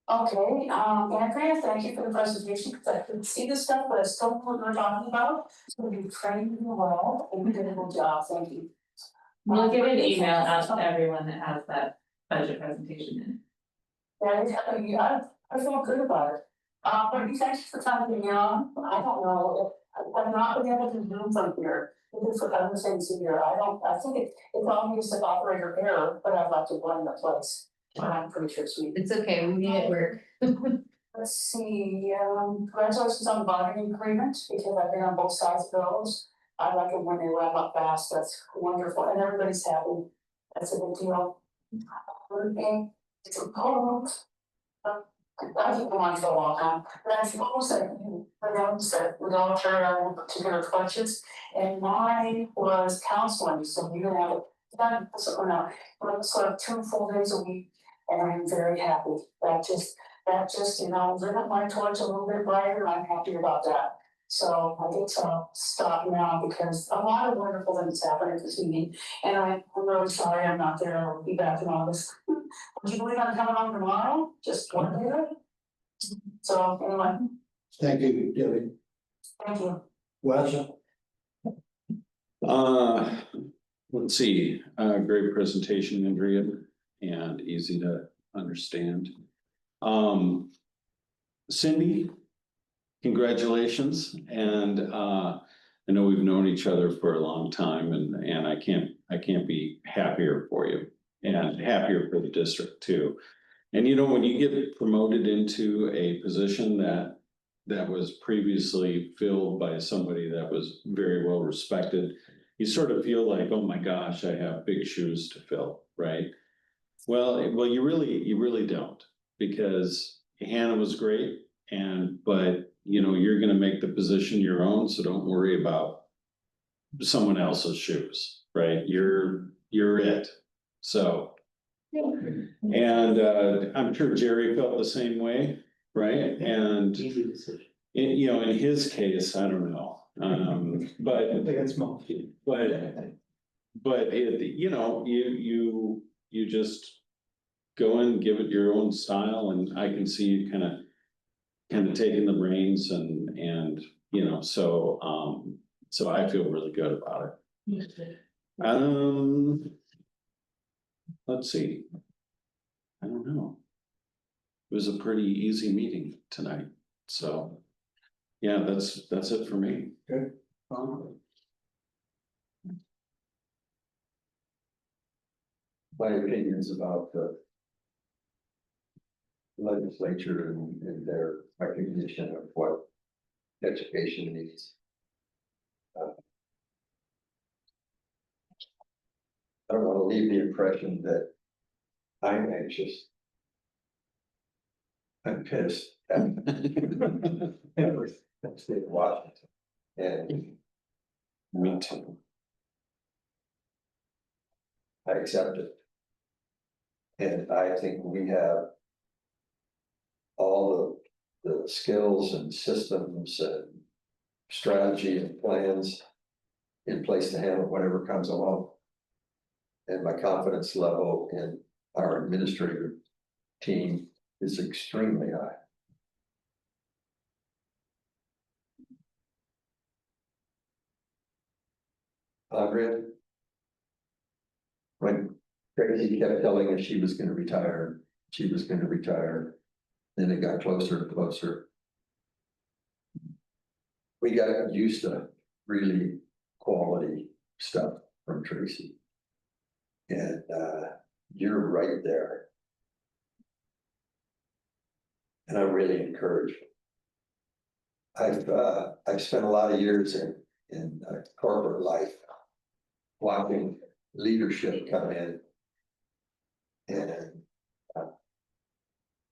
Okay, Andrea, thank you for the presentation, because I couldn't see the stuff, but I still know what we're talking about. So you trained me well, and you did a good job, thank you. We'll get an email out to everyone that has that budget presentation in. Yeah, I feel good about it. But thank you for coming on. I don't know, I've not been able to zoom from here. Because for other things here, I think it's obvious an operator error, but I'd like to blame the place. I'm pretty sure it's me. It's okay, we made it work. Let's see, congratulations on the bargaining agreement, because I've been on both sides of those. I like it when they wrap up fast, that's wonderful, and everybody's happy. That's a good deal. Okay, it's a poem. I think we want to go on, but I suppose that you announced that we all turn on particular questions, and mine was counseling, so you have it done, so now, but it's sort of 2 full days a week, and I'm very happy. That just, you know, lit up my torch a little bit brighter, and I'm happy about that. So I get to stop now because a lot of wonderful things happening this evening, and I'm really sorry I'm not there. I'll be back in August. Would you believe I'm coming on tomorrow? Just one day. So anyway, Thank you, Debbie. thank you. Wes? Let's see, great presentation, Andrea, and easy to understand. Cindy, congratulations, and I know we've known each other for a long time, and I can't be happier for you, and happier for the district too. And you know, when you get promoted into a position that was previously filled by somebody that was very well respected, you sort of feel like, oh my gosh, I have big shoes to fill, right? Well, you really don't, because Hannah was great, but you know, you're gonna make the position your own, so don't worry about someone else's shoes, right? You're it. So. And I'm sure Jerry felt the same way, right? And Easy decision. you know, in his case, I don't know, but I think it's small. but it, you know, you just go and give it your own style, and I can see you kind of taking the reins and you know, so I feel really good about it. Let's see. I don't know. It was a pretty easy meeting tonight, so yeah, that's it for me. My opinions about the legislature and their recognition of what education needs. I don't want to leave the impression that I'm anxious. I'm pissed at the state of Washington. And Me too. I accept it. And I think we have all the skills and systems and strategy and plans in place to handle whatever comes along. And my confidence level in our administrative team is extremely high. Andrea? When Tracy kept telling us she was gonna retire, then it got closer and closer. We got used to really quality stuff from Tracy. And you're right there. And I'm really encouraged. I've spent a lot of years in corporate life watching leadership come in. And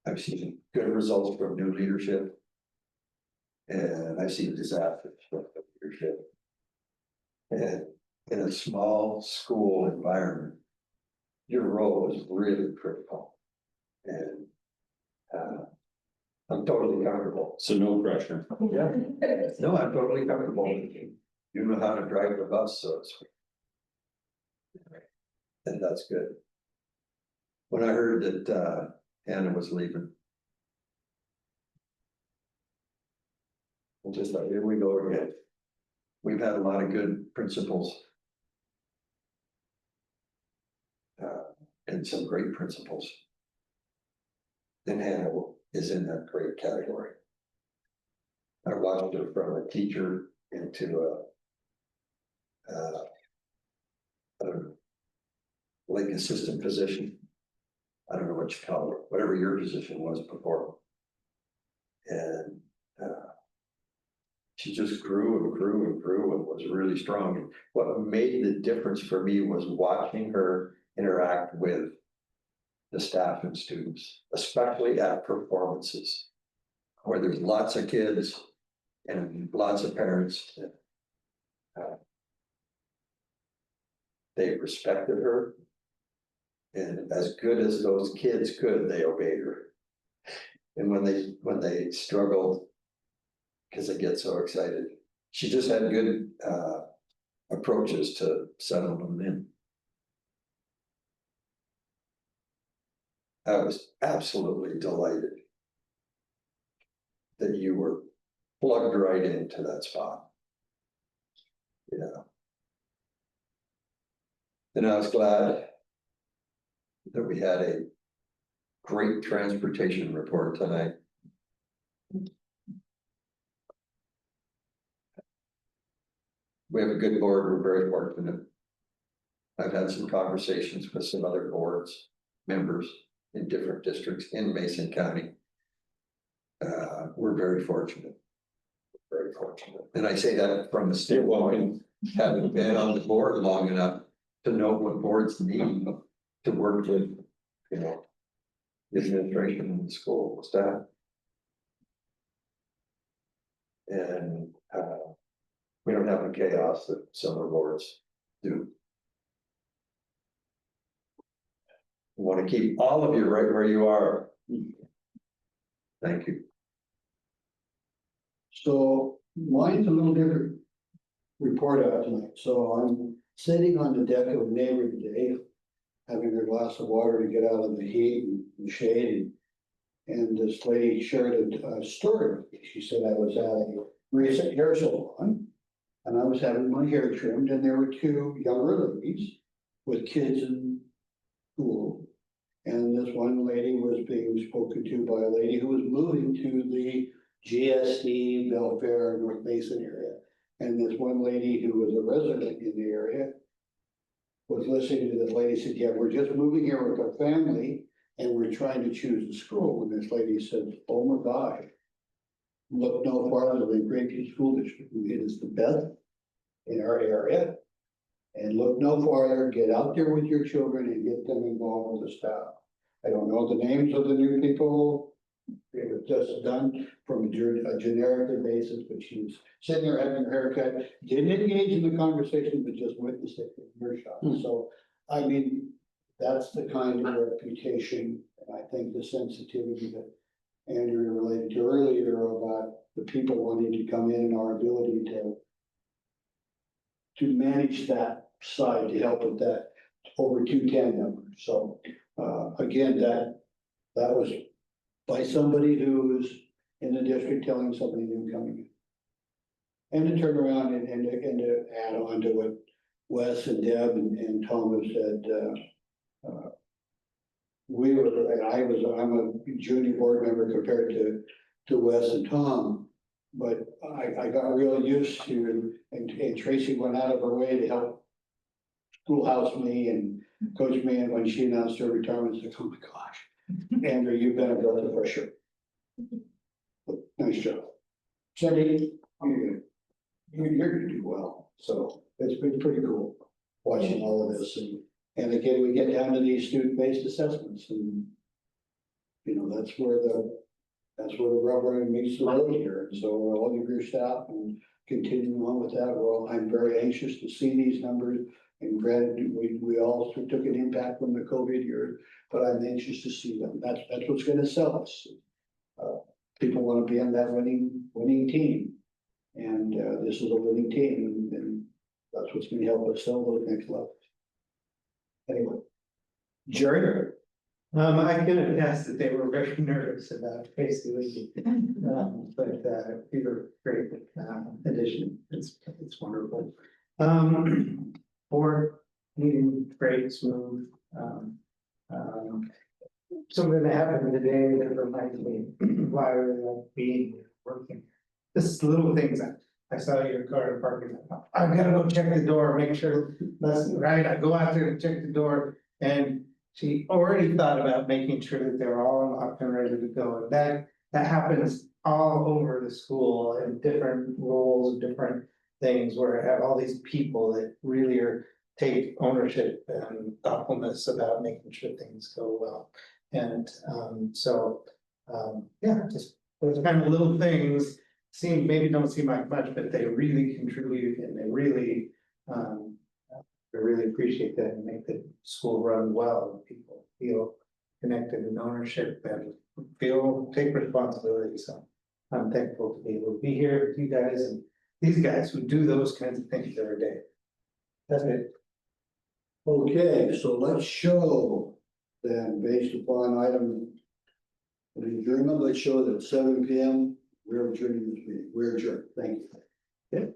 I've seen good results from new leadership. And I've seen disasters from leadership. And in a small school environment, your role is really critical. And I'm totally comfortable. So no pressure. Yeah. No, I'm totally comfortable. You know how to drive the bus, so to speak. And that's good. When I heard that Hannah was leaving, I just thought, here we go again. We've had a lot of good principals. And some great principals. And Hannah is in that great category. I watched her from a teacher into a like assistant position. I don't know what you call it, whatever your position was before. And she just grew and grew and grew and was really strong. And what made the difference for me was watching her interact with the staff and students, especially at performances where there's lots of kids and lots of parents. They respected her. And as good as those kids could, they obeyed her. And when they struggled, because they get so excited, she just had good approaches to settle them in. I was absolutely delighted that you were plugged right into that spot. Yeah. And I was glad that we had a great transportation report tonight. We have a good board, we're very fortunate. I've had some conversations with some other boards members in different districts in Mason County. We're very fortunate. Very fortunate. And I say that from the standpoint, having been on the board long enough to know what boards need to work with, you know, the administration and the school staff. And we don't have the chaos that some of the boards do. We want to keep all of you right where you are. Thank you. So mine's a little different report out tonight. So I'm sitting on the deck of a neighbor today, having a glass of water to get out of the heat and the shade. And this lady shared a story. She said, I was at a recent hair salon and I was having my hair trimmed and there were two younger ladies with kids in school. And this one lady was being spoken to by a lady who was moving to the GSD, Belfair, North Mason area. And this one lady who was a resident in the area was listening to this lady said, yeah, we're just moving here with our family and we're trying to choose a school. And this lady said, oh my God, look no farther than Grapeview School District. It is the best in our area. And look no farther, get out there with your children and get them involved with the staff. I don't know the names of the new people. It was just done from a generic basis, but she was sitting there having her haircut, didn't engage in the conversation, but just witnessed it in earshot. So, I mean, that's the kind of reputation, and I think the sensitivity that Andrea related to earlier about the people wanting to come in and our ability to manage that side to help with that over 210 number. So, again, that was by somebody who's in the district telling somebody new coming in. And to turn around and to add on to what Wes and Deb and Tom have said, I'm a junior board member compared to Wes and Tom, but I got real used to, and Tracy went out of her way to help schoolhouse me and coach me, and when she announced her retirement, I said, oh my gosh. Andrew, you've been a breath of fresh air. Nice job. Cindy, you're gonna do well. So it's been pretty cool watching all of this. And again, we get down to these student-based assessments and, you know, that's where the rubber meets the road here. And so all of your staff and continuing on with that, well, I'm very anxious to see these numbers. And granted, we all took an impact from the COVID year, but I'm anxious to see them. That's what's gonna sell us. People wanna be on that winning team. And this is a winning team, and that's what's gonna help us sell those next levels. Anyway. Jerry? I can attest that they were very nervous about basically, but we were great addition. It's wonderful. Board meeting great, smooth. Something that happened today that reminded me why we like being here, working. Just little things. I saw your car in parking lot. I've got to go check the door, make sure that's right. I go out there and check the door, and she already thought about making sure that they're all unlocked and ready to go. And that happens all over the school in different roles, different things where I have all these people that really take ownership and thoughtfulness about making sure things go well. And yeah, just those kind of little things don't seem like much, but they really contribute and they really appreciate that and make the school run well. And people feel connected and ownership and take responsibility. So I'm thankful to be able to be here with you guys and these guys who do those kinds of things every day. That's it. Okay, so let's show then, based upon item the agreement, let's show that at 7 p.m. we're adjourning this meeting. We're adjourned. Thank you.